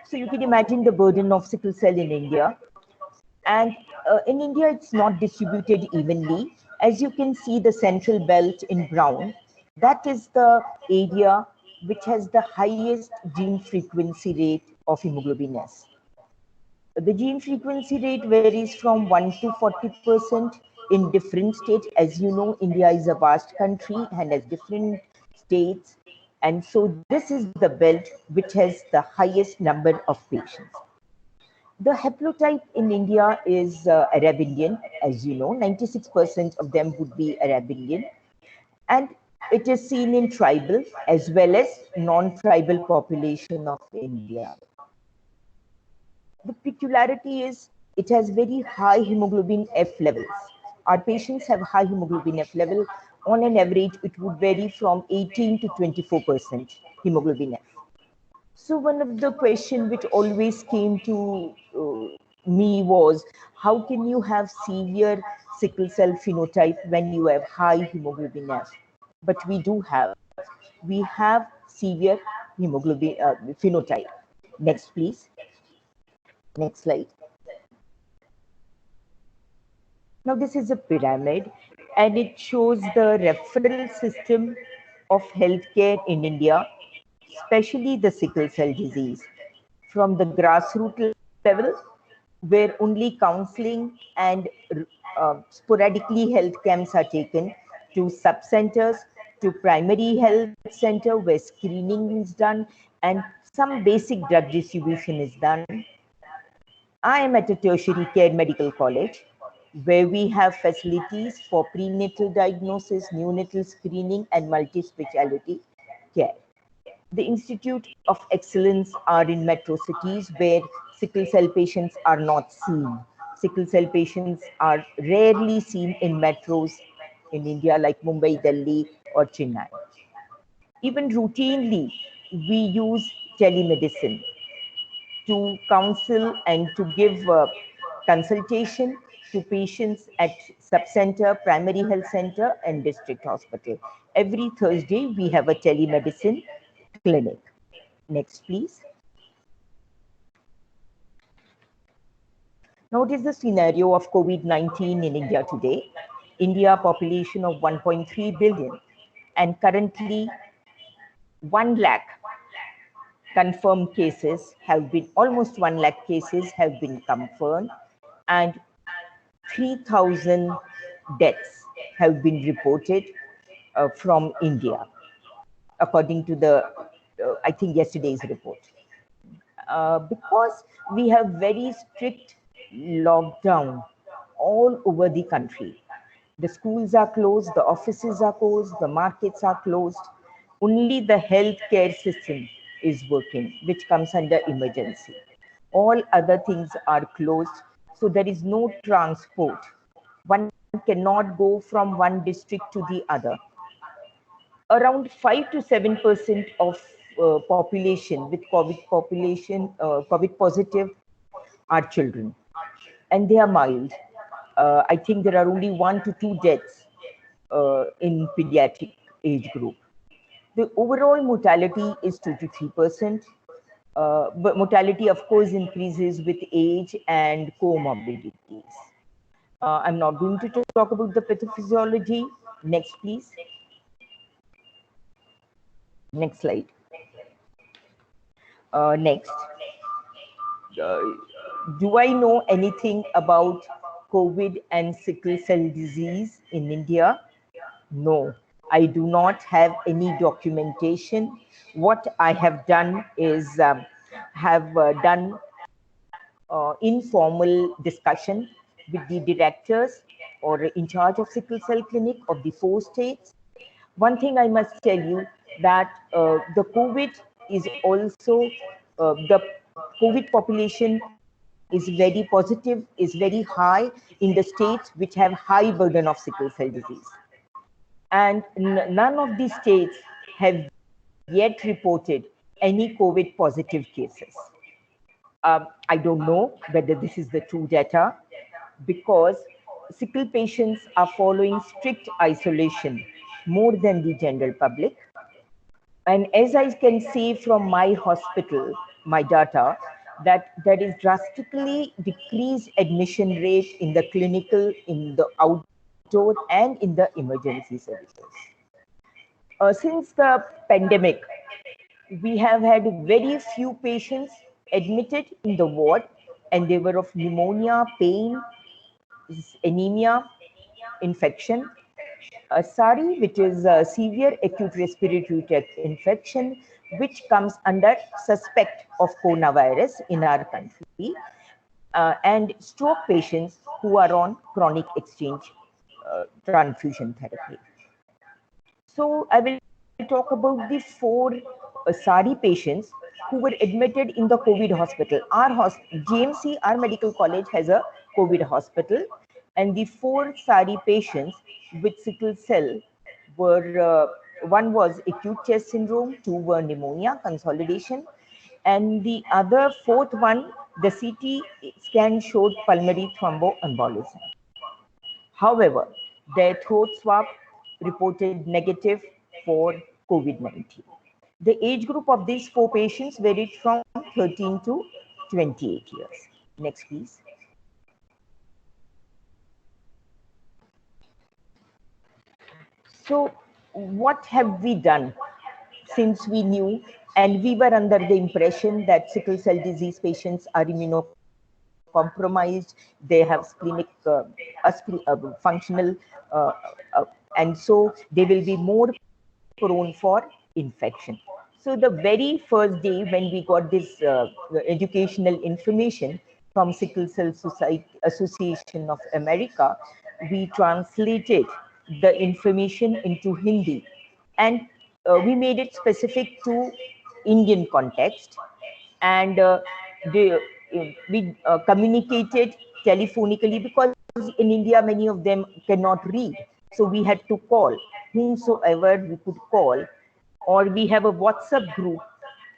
So you can imagine the burden of sickle cell in India. And in India, it's not distributed evenly. As you can see, the central belt in brown, that is the area which has the highest gene frequency rate of hemoglobin S. The gene frequency rate varies from 1 to 40% in different states. As you know, India is a vast country and has different states. And so this is the belt which has the highest number of patients. The haplotype in India is Arab Indian. As you know, 96% of them would be Arab Indian. And it is seen in tribal as well as non-tribal population of India. The peculiarity is it has very high hemoglobin F levels. Our patients have high hemoglobin F level. On an average, it would vary from 18 to 24% hemoglobin F. So one of the questions which always came to me was, how can you have severe sickle cell phenotype when you have high hemoglobin F? But we have severe hemoglobin phenotype. Next, please. Next slide. Now this is a pyramid, and it shows the referral system of healthcare in India, especially the sickle cell disease, from the grassroots level, where only counseling and sporadically health camps are taken, to sub-centers, to primary health center where screening is done and some basic drug distribution is done. I am at a tertiary care medical college where we have facilities for prenatal diagnosis, neonatal screening, and multi-specialty care. The Institute of Excellence are in metro cities where sickle cell patients are not seen. Sickle cell patients are rarely seen in metros in India like Mumbai, Delhi, or Chennai. Even routinely, we use telemedicine to counsel and to give consultation to patients at subcenter, primary health center, and district hospital. Every Thursday, we have a telemedicine clinic. Next, please. Now, what is the scenario of COVID-19 in India today? India population of 1.3 billion, and currently 1 lakh confirmed cases have been, almost 1 lakh cases have been confirmed, and 3,000 deaths have been reported from India, according to the, I think, yesterday's report. Because we have very strict lockdown all over the country. The schools are closed, the offices are closed, the markets are closed. Only the healthcare system is working, which comes under emergency. All other things are closed, so there is no transport. One cannot go from one district to the other. Around 5 to 7% of population with COVID positive are children, and they are mild. I think there are only 1 to 2 deaths in pediatric age group. The overall mortality is 2 to 3%. But mortality, of course, increases with age and comorbidities. I'm not going to talk about the pathophysiology. Next, please. Next slide. Next. Do I know anything about COVID and sickle cell disease in India? No, I do not have any documentation. What I have done is done informal discussion with the directors or in charge of sickle cell clinic of the 4 states. One thing I must tell you that the COVID is also, the COVID population is very positive, is very high in the states which have high burden of sickle cell disease. And none of these states have yet reported any COVID positive cases. I don't know whether this is the true data, because sickle patients are following strict isolation more than the general public. And as I can see from my hospital, my data, that there is drastically decreased admission rate in the clinical, in the outdoor, and in the emergency services. Since the pandemic, we have had very few patients admitted in the ward, and they were of pneumonia, pain, anemia, infection. SARI, which is a severe acute respiratory tract infection, which comes under suspect of coronavirus in our country, and stroke patients who are on chronic exchange transfusion therapy. So I will talk about the 4 SARI patients who were admitted in the COVID hospital. Our GMC, our medical college, has a COVID hospital, and the 4 SARI patients with sickle cell were, one was acute chest syndrome, 2 were pneumonia, consolidation, and the other 4th one, the CT scan showed pulmonary thromboembolism. However, their throat swab reported negative for COVID-19. The age group of these 4 patients varied from 13 to 28 years. Next, please. So what have we done since we knew, and we were under the impression that sickle cell disease patients are immunocompromised, they have splenic functional, and so they will be more prone for infection. So the very first day when we got this educational information from Sickle Cell Association of America, we translated the information into Hindi, and we made it specific to Indian context, and we communicated telephonically because in India many of them cannot read, so we had to call whomsoever we could call, or we have a WhatsApp group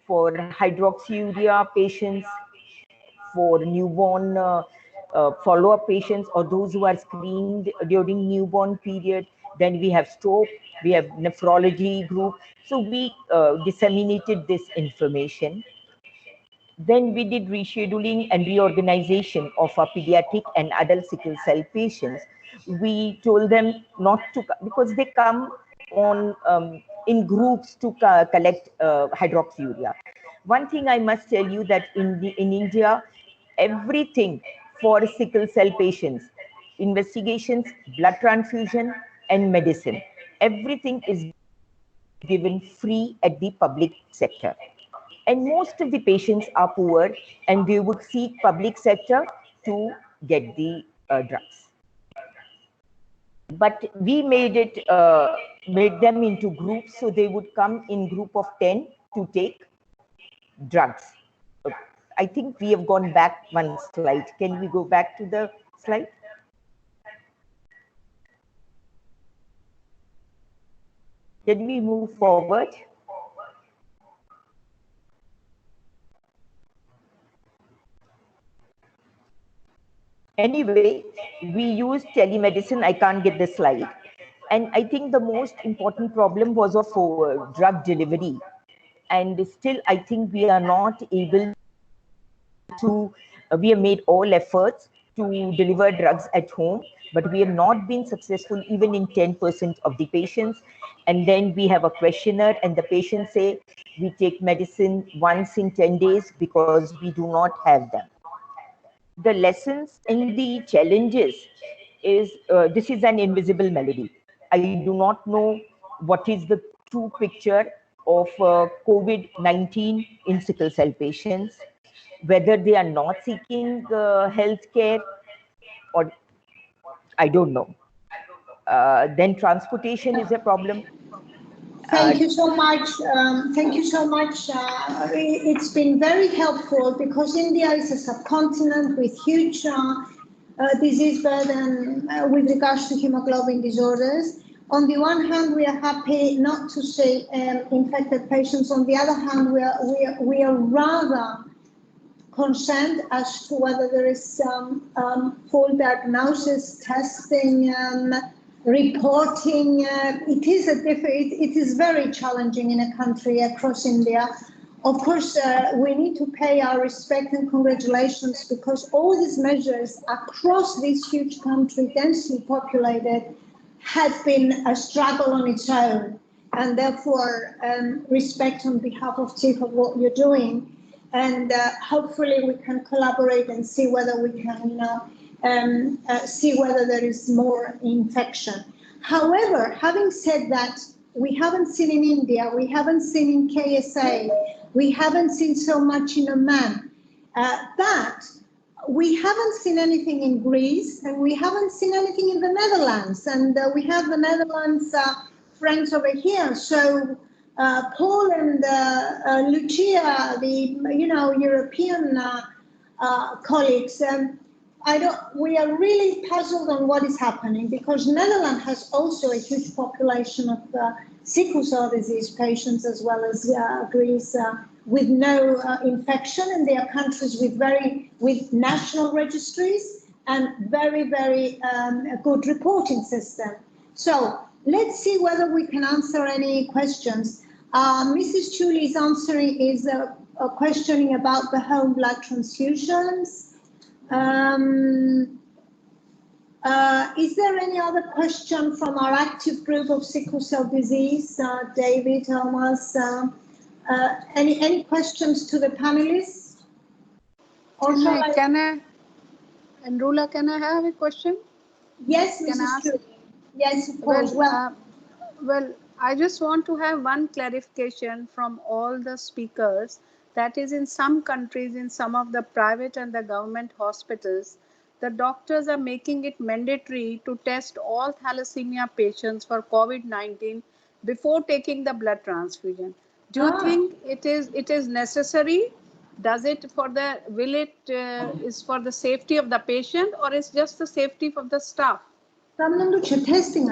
for hydroxyurea patients, for newborn follow-up patients, or those who are screened during newborn period. Then we have stroke, we have nephrology group. So we disseminated this information. Then we did rescheduling and reorganization of our pediatric and adult sickle cell patients. We told them not to, because they come on in groups to collect hydroxyurea. One thing I must tell you that in India, everything for sickle cell patients, investigations, blood transfusion, and medicine, everything is given free at the public sector. And most of the patients are poor, and they would seek public sector to get the drugs. But we made them into groups, so they would come in group of 10 to take drugs. I think we have gone back one slide. Can we go back to the slide? Can we move forward? Anyway, we used telemedicine. I can't get the slide. And I think the most important problem was of drug delivery. And still, I think we are not able to, we have made all efforts to deliver drugs at home, but we have not been successful even in 10% of the patients. And then we have a questionnaire, and the patients say, we take medicine once in 10 days because we do not have them. The lessons and the challenges is, this is an invisible melody. I do not know what is the true picture of COVID-19 in sickle cell patients, whether they are not seeking health care, or I don't know. Then transportation is a problem. Thank you so much. Thank you so much. It's been very helpful because India is a subcontinent with huge disease burden with regards to hemoglobin disorders. On the one hand, we are happy not to see infected patients. On the other hand, we are rather concerned as to whether there is some full diagnosis, testing, reporting. It is very challenging in a country across India. Of course, we need to pay our respect and congratulations because all these measures across this huge country, densely populated, has been a struggle on its own. And therefore, respect on behalf of Chief of what you're doing. And hopefully we can collaborate and see whether we can see whether there is more infection. However, having said that, we haven't seen in India, we haven't seen in KSA, we haven't seen so much in Oman, but we haven't seen anything in Greece, and we haven't seen anything in the Netherlands, and we have the Netherlands friends over here. So Paul and Lucia, the European colleagues, we are really puzzled on what is happening because Netherlands has also a huge population of sickle cell disease patients as well as Greece with no infection, and they are countries with national registries and very good reporting system. So let's see whether we can answer any questions. Mrs. Chuli is questioning about the home blood transfusions. Is there any other question from our active group of sickle cell disease? David, Thomas, any questions to the panelists? Or and Rula, can I have a question? Yes, Mrs. Chuli. Yes, of course. Well, I just want to have one clarification from all the speakers. That is, in some countries, in some of the private and the government hospitals, the doctors are making it mandatory to test all thalassemia patients for COVID-19 before taking the blood transfusion. Do you think it is necessary? Does it for the, will it is for the safety of the patient, or is just the safety of the staff? Testing,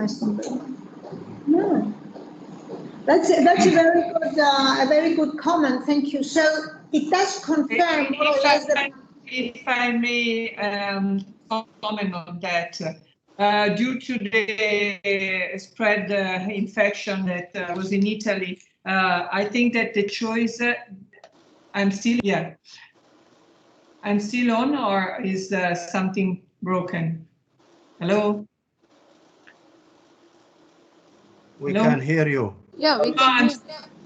no. That's a very good comment. Thank you. So it does confirm more or less that. If I may comment on that, due to the spread infection that was in Italy, I think that the choice. I'm still on, or is something broken? Hello. We can hear you. Yeah, we can.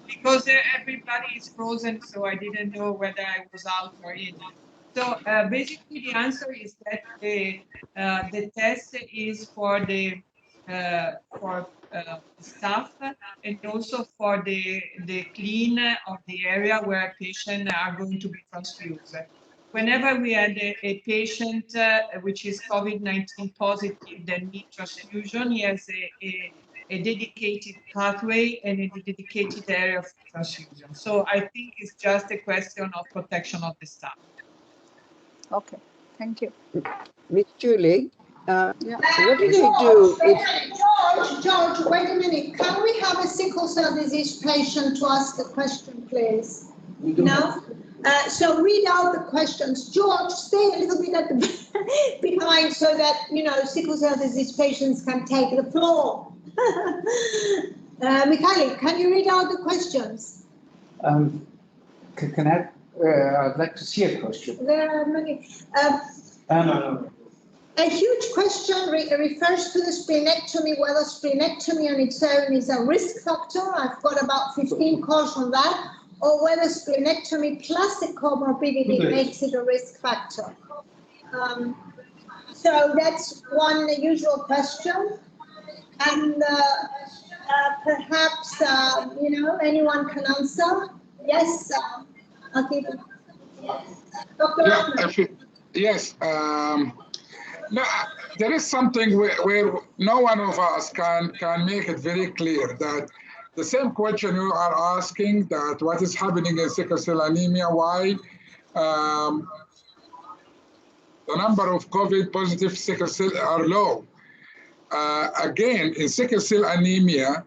Because everybody is frozen, so I didn't know whether I was out or in. So basically, the answer is that the test is for the staff and also for the clean of the area where patients are going to be transfused. Whenever we had a patient which is COVID-19 positive that needs transfusion, he has a dedicated pathway and a dedicated area of transfusion. So I think it's just a question of protection of the staff. Okay, thank you. Miss Julie, Yeah. what do they do? George, wait a minute. Can we have a sickle cell disease patient to ask a question, please? No? So read out the questions. George, stay a little bit at the behind so that, sickle cell disease patients can take the floor. Mikhail, can you read out the questions? Can I? I'd like to see a question. There are many. No. A huge question refers to the splenectomy, whether splenectomy on its own is a risk factor. I've got about 15 calls on that, or whether splenectomy plus a comorbidity makes it a risk factor. So that's one usual question. And perhaps, anyone can answer. Yes, I'll give it. Dr. Ahmed. Yes. No, there is something where no one of us can make it very clear that the same question you are asking, that what is happening in sickle cell anemia, why the number of COVID positive sickle cell are low. Again, in sickle cell anemia,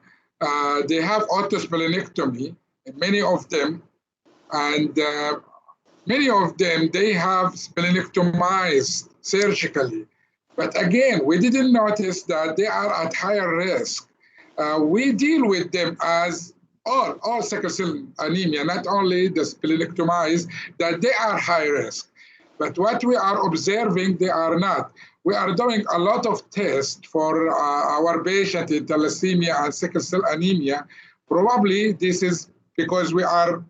they have autosplenectomy, many of them, and many of them, they have splenectomized surgically. But again, we didn't notice that they are at higher risk. We deal with them as all sickle cell anemia, not only the splenectomized, that they are high risk. But what we are observing, they are not. We are doing a lot of tests for our patient in thalassemia and sickle cell anemia. Probably this is because we are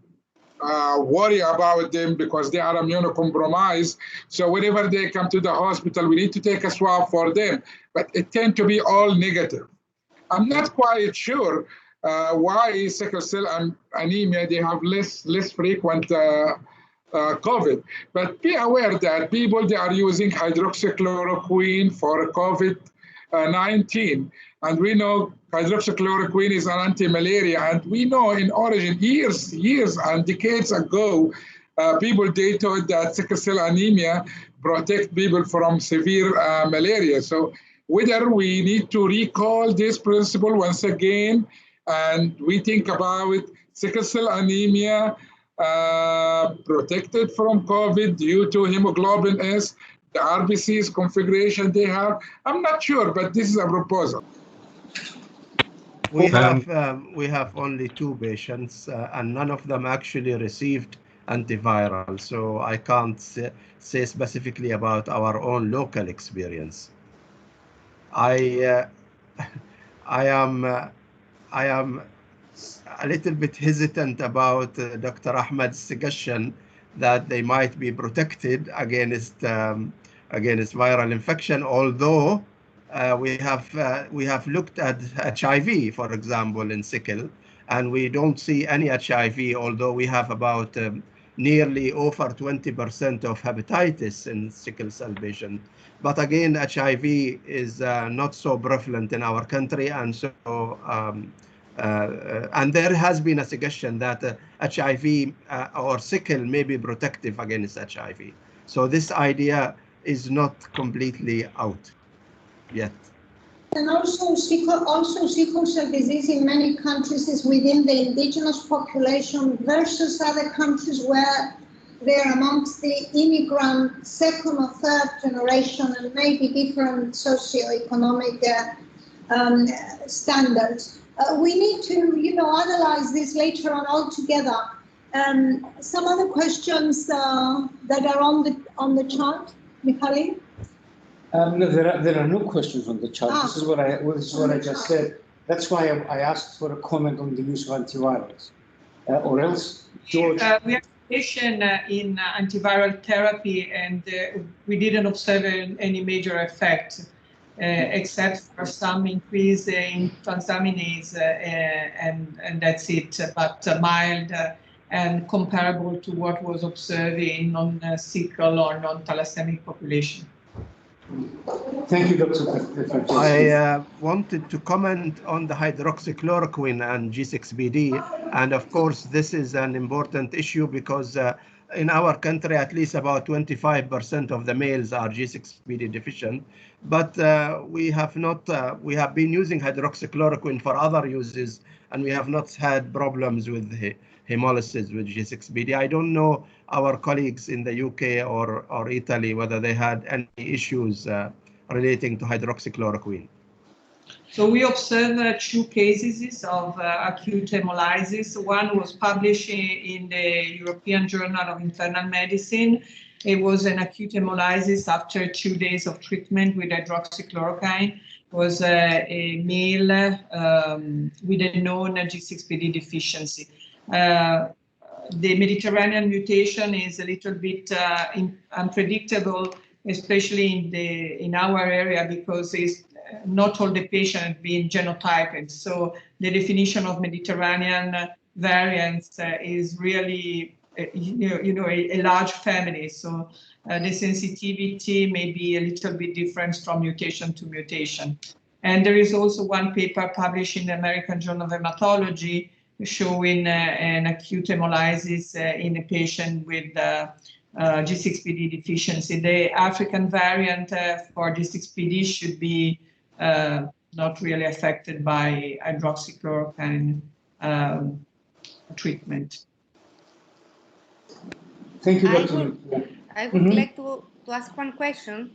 worry about them because they are immunocompromised. So whenever they come to the hospital, we need to take a swab for them, but it tends to be all negative. I'm not quite sure why sickle cell anemia, they have less frequent COVID, but be aware that people, they are using hydroxychloroquine for COVID-19. And we know hydroxychloroquine is an anti-malaria, and we know in origin, years and decades ago, people, they thought that sickle cell anemia protect people from severe malaria. So whether we need to recall this principle once again, and we think about sickle cell anemia protected from COVID due to hemoglobin S, the RBC's configuration they have, I'm not sure, but this is a proposal. We have only 2 patients, and none of them actually received antiviral. So I can't say specifically about our own local experience. I am a little bit hesitant about Dr. Ahmed's suggestion that they might be protected against viral infection, although we have looked at HIV, for example, in sickle, and we don't see any HIV, although we have about nearly over 20% of hepatitis in sickle cell patients. But again, HIV is not so prevalent in our country, and so And there has been a suggestion that HIV or sickle may be protective against HIV. So this idea is not completely out yet. And also sickle cell disease in many countries is within the indigenous population versus other countries where they're amongst the immigrant second or third generation and maybe different socioeconomic standards. We need to, analyze this later on altogether. Some other questions that are on the chart, Michali? No, there are no questions on the chart. This is what I just said. That's why I asked for a comment on the use of antivirals. Or else, George. We have patient in antiviral therapy, and we didn't observe any major effect, except for some increase in transaminase, and that's it. But mild and comparable to what was observed in non-sickle or non-thalassaemic population. Thank you, Dr. I wanted to comment on the hydroxychloroquine and G6PD. And of course, this is an important issue because in our country, at least about 25% of the males are G6PD deficient. But we have been using hydroxychloroquine for other uses, and we have not had problems with hemolysis with G6PD. I don't know our colleagues in the UK or Italy whether they had any issues relating to hydroxychloroquine. So we observed 2 cases of acute hemolysis. One was published in the European Journal of Internal Medicine. It was an acute hemolysis after 2 days of treatment with hydroxychloroquine. It was a male with a known G6PD deficiency. The Mediterranean mutation is a little bit unpredictable, especially in our area, because not all the patients being genotyped. So the definition of Mediterranean variants is really, a large family. So the sensitivity may be a little bit different from mutation to mutation. And there is also one paper published in the American Journal of Hematology showing an acute hemolysis in a patient with G6PD deficiency. The African variant for G6PD should be not really affected by hydroxychloroquine treatment. Thank you, Dr. I would like to ask one question.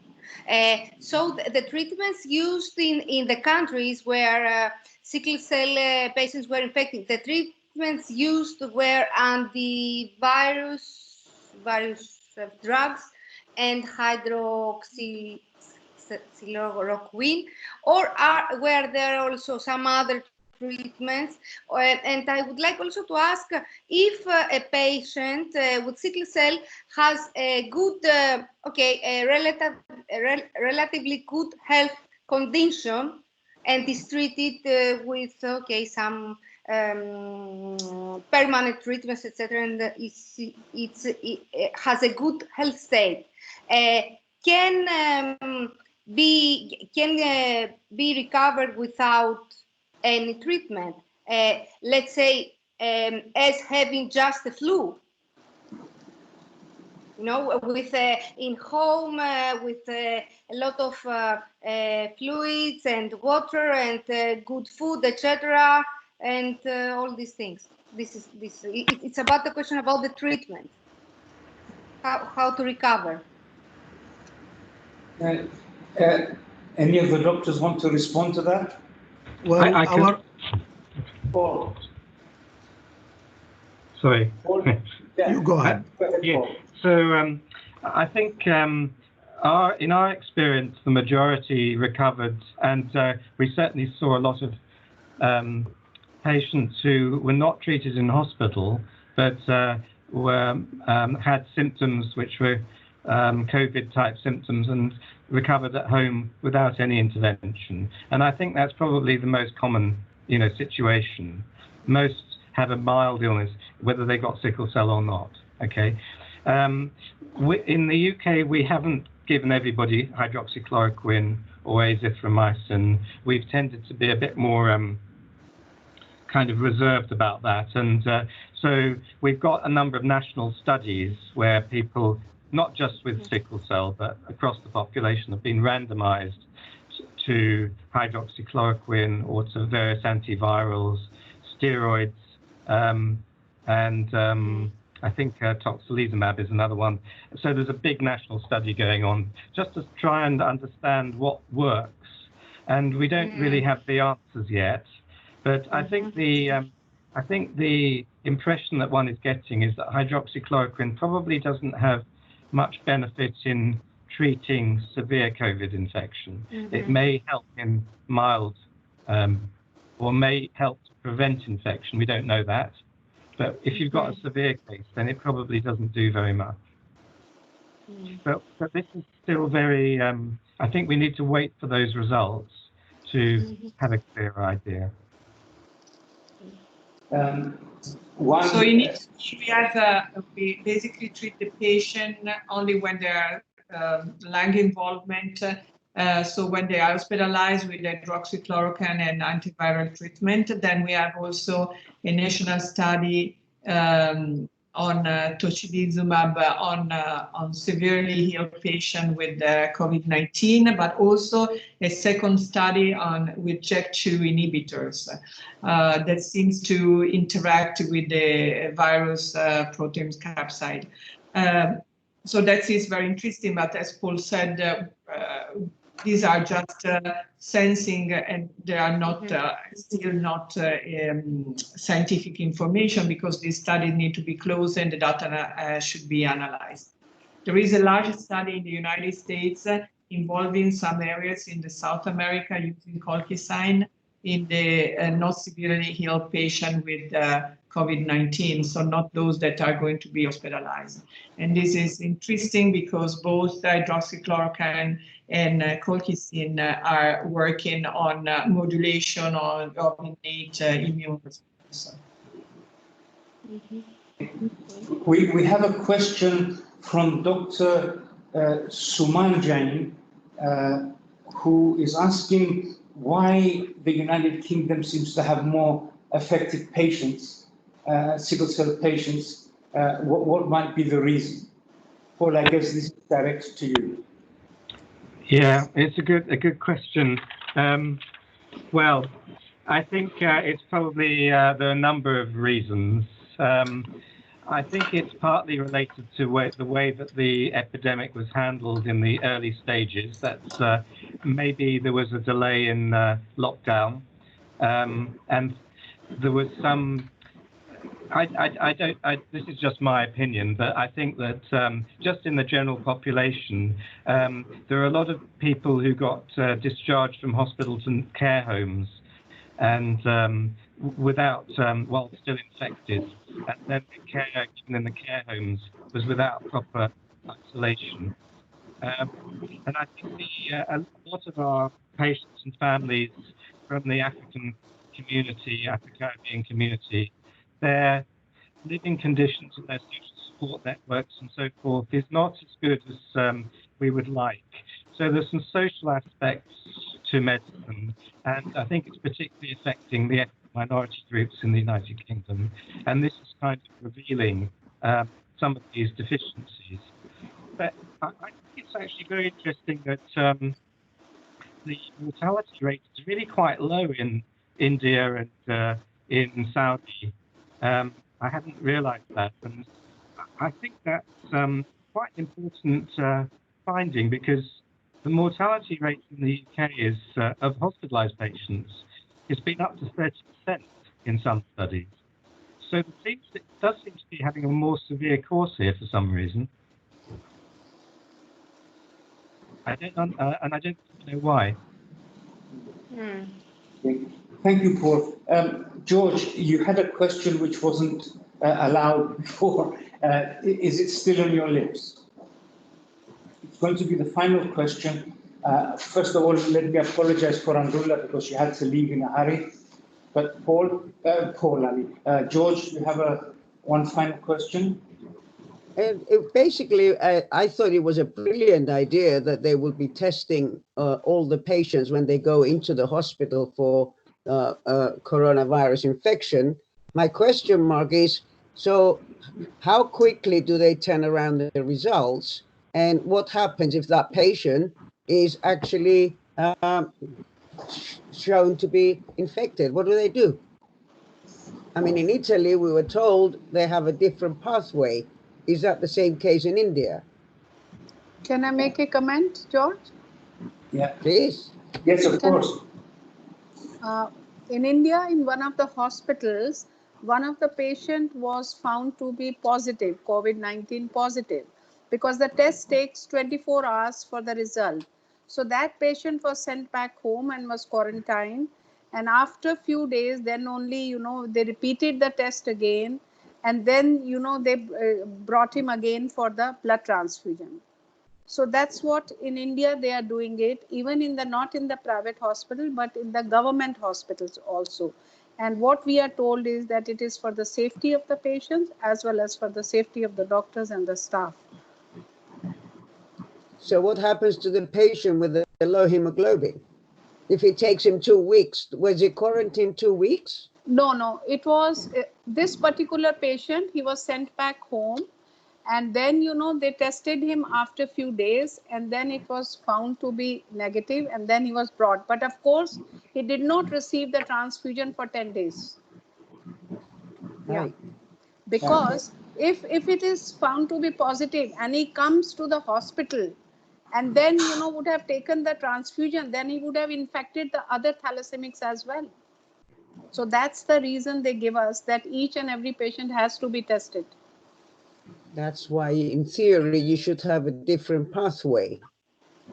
So the treatments used in the countries where sickle cell patients were infected, the treatments used were antivirus drugs and hydroxychloroquine, or were there also some other treatments? And I would like also to ask if a patient with sickle cell has a good, relatively good health condition and is treated with some permanent treatments, etc., and it has a good health state, can be recovered without any treatment, let's say as having just the flu, with in home with a lot of fluids and water and good food, etc., and all these things. It's about the question about the treatment, how to recover. Any of the doctors want to respond to that? Well, Sorry. You go ahead. Yeah. So I think in our experience, the majority recovered, and we certainly saw a lot of patients who were not treated in hospital, but had symptoms which were COVID-type symptoms and recovered at home without any intervention. And I think that's probably the most common, situation. Most have a mild illness, whether they got sickle cell or not. Okay. In the UK, we haven't given everybody hydroxychloroquine or azithromycin. We've tended to be a bit more kind of reserved about that. And so we've got a number of national studies where people, not just with sickle cell, but across the population, have been randomized to hydroxychloroquine or to various antivirals, steroids, and I think tocilizumab is another one. So there's a big national study going on just to try and understand what works. And we don't really have the answers yet. But I think the impression that one is getting is that hydroxychloroquine probably doesn't have much benefit in treating severe COVID infection. It may help in mild, or may help to prevent infection. We don't know that. But if you've got a severe case, then it probably doesn't do very much. But this is still very, I think we need to wait for those results to have a clear idea. So in each we basically treat the patient only when there are lung involvement. So when they are hospitalized with hydroxychloroquine and antiviral treatment, then we have also a national study on tocilizumab on severely ill patient with COVID-19, but also a second study with JAK2 inhibitors that seems to interact with the virus protein capsid. So that is very interesting, but as Paul said, these are just sensing, and they are not still not scientific information, because these studies need to be closed and the data should be analyzed. There is a large study in the United States involving some areas in the South America using colchicine in the not severely ill patient with COVID-19, so not those that are going to be hospitalized. And this is interesting because both hydroxychloroquine and colchicine are working on modulation of innate immune response. We have a question from Dr. Suman Jain, who is asking why the United Kingdom seems to have more affected patients, sickle cell patients. What might be the reason? Paul, I guess this is direct to you. Yeah, it's a good question. Well, I think it's probably there are a number of reasons. I think it's partly related to the way that the epidemic was handled in the early stages. That maybe there was a delay in lockdown, and there was some. This is just my opinion, but I think that just in the general population, there are a lot of people who got discharged from hospitals and care homes, and without, while still infected, and then the care, even in the care homes, was without proper isolation. And I think a lot of our patients and families from the African community, Afro-Caribbean community, their living conditions and their social support networks and so forth is not as good as we would like. So there's some social aspects to medicine, and I think it's particularly affecting the ethnic minority groups in the United Kingdom. And this is kind of revealing some of these deficiencies. But I think it's actually very interesting that the mortality rate is really quite low in India and in Saudi. I hadn't realized that, and I think that's quite an important finding, because the mortality rate in the UK is of hospitalized patients has been up to 30% in some studies. So it does seem to be having a more severe course here for some reason. I don't know why. Thank you, Paul. George, you had a question which wasn't allowed before. Is it still on your lips? It's going to be the final question. First of all, let me apologize for Andrula because she had to leave in a hurry. But George, you have one final question? Basically, I thought it was a brilliant idea that they will be testing all the patients when they go into the hospital for coronavirus infection. My question mark is, so how quickly do they turn around the results? And what happens if that patient is actually shown to be infected? What do they do? I mean, in Italy, we were told they have a different pathway. Is that the same case in India? Can I make a comment, George? Yeah. Please. Yes, of course. In India, in one of the hospitals, one of the patient was found to be positive, COVID-19 positive, because the test takes 24 hours for the result. So that patient was sent back home and was quarantined. And after a few days, then only, they repeated the test again. And then, they brought him again for the blood transfusion. So that's what in India they are doing it, even in the not in the private hospital, but in the government hospitals also. And what we are told is that it is for the safety of the patients as well as for the safety of the doctors and the staff. So what happens to the patient with the low hemoglobin? If it takes him 2 weeks, was he quarantined 2 weeks? No, it was this particular patient, he was sent back home. And then, they tested him after a few days and then it was found to be negative and then he was brought. But of course, he did not receive the transfusion for 10 days. Right. Yeah. Because if it is found to be positive and he comes to the hospital and then, would have taken the transfusion, then he would have infected the other thalassemics as well. So that's the reason they give us that each and every patient has to be tested. That's why, in theory, you should have a different pathway.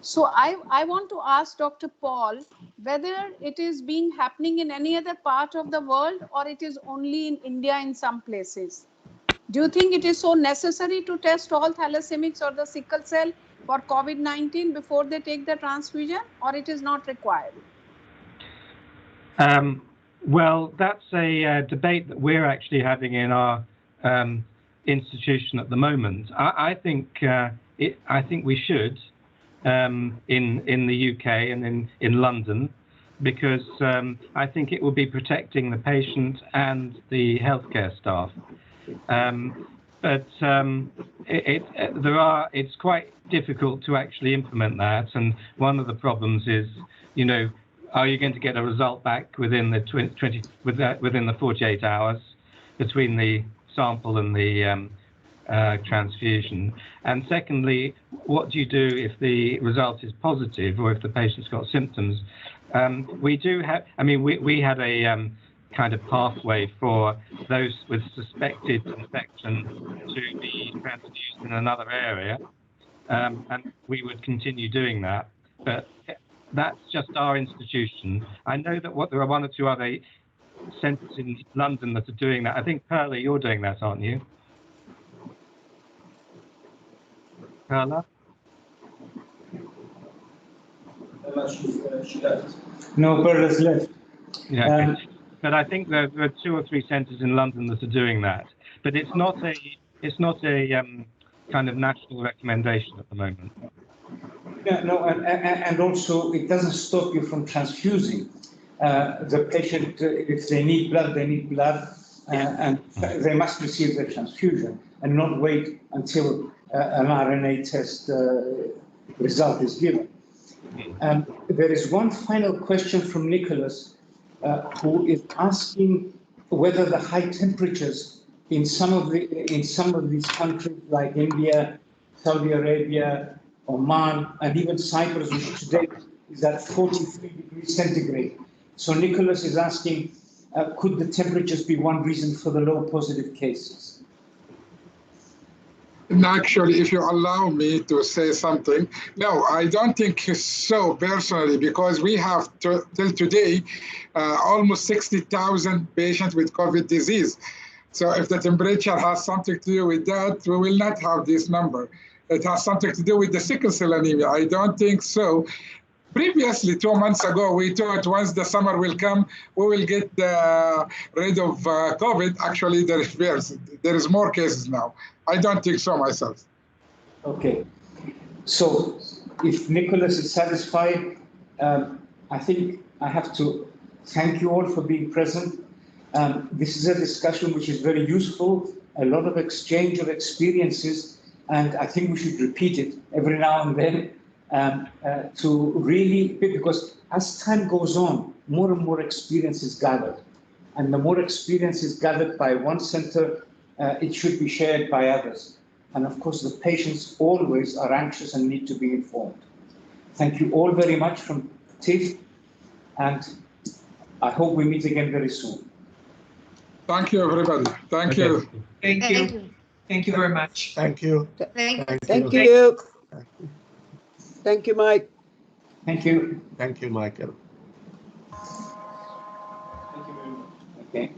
So I want to ask Dr. Paul whether it is being happening in any other part of the world or it is only in India in some places. Do you think it is so necessary to test all thalassemics or the sickle cell for COVID-19 before they take the transfusion, or it is not required? Well, that's a debate that we're actually having in our institution at the moment. I think we should in the UK and in London, because I think it will be protecting the patient and the healthcare staff. But it's quite difficult to actually implement that, and one of the problems is, are you going to get a result back within the 48 hours between the sample and the transfusion? And secondly, what do you do if the result is positive or if the patient's got symptoms? We had a kind of pathway for those with suspected infection to be transfused in another area, and we would continue doing that. But that's just our institution. I know that there are one or two other centres in London that are doing that. I think, Perla, you're doing that, aren't you? Perla? No, Perla's left. Yeah. But I think there are 2 or 3 centres in London that are doing that. But it's not a kind of national recommendation at the moment. Yeah, no, and also it doesn't stop you from transfusing. The patient, if they need blood, they need blood, and they must receive the transfusion and not wait until an RNA test result is given. There is one final question from Nicholas, who is asking whether the high temperatures in some of these countries like India, Saudi Arabia, Oman, and even Cyprus, which today is at 43 degrees centigrade. So Nicholas is asking, could the temperatures be one reason for the low positive cases? Actually, if you allow me to say something, no, I don't think so personally, because we have till today almost 60,000 patients with COVID disease. So if the temperature has something to do with that, we will not have this number. It has something to do with the sickle cell anemia. I don't think so. Previously, 2 months ago, we thought once the summer will come, we will get rid of COVID. Actually, the reverse. There is more cases now. I don't think so myself. Okay. So if Nicholas is satisfied, I think I have to Thank you all for being present. This is a discussion which is very useful, a lot of exchange of experiences, and I think we should repeat it every now and then to really, because as time goes on, more and more experience is gathered. And the more experience is gathered by one center, it should be shared by others. And of course, the patients always are anxious and need to be informed. Thank you all very much from TIF, and I hope we meet again very soon. Thank you, everybody. Thank you. Thank you. Thank you very much. Thank you. Thank you. Thank you, Mike. Thank you. Thank you, Michael. Thank you very much. Okay.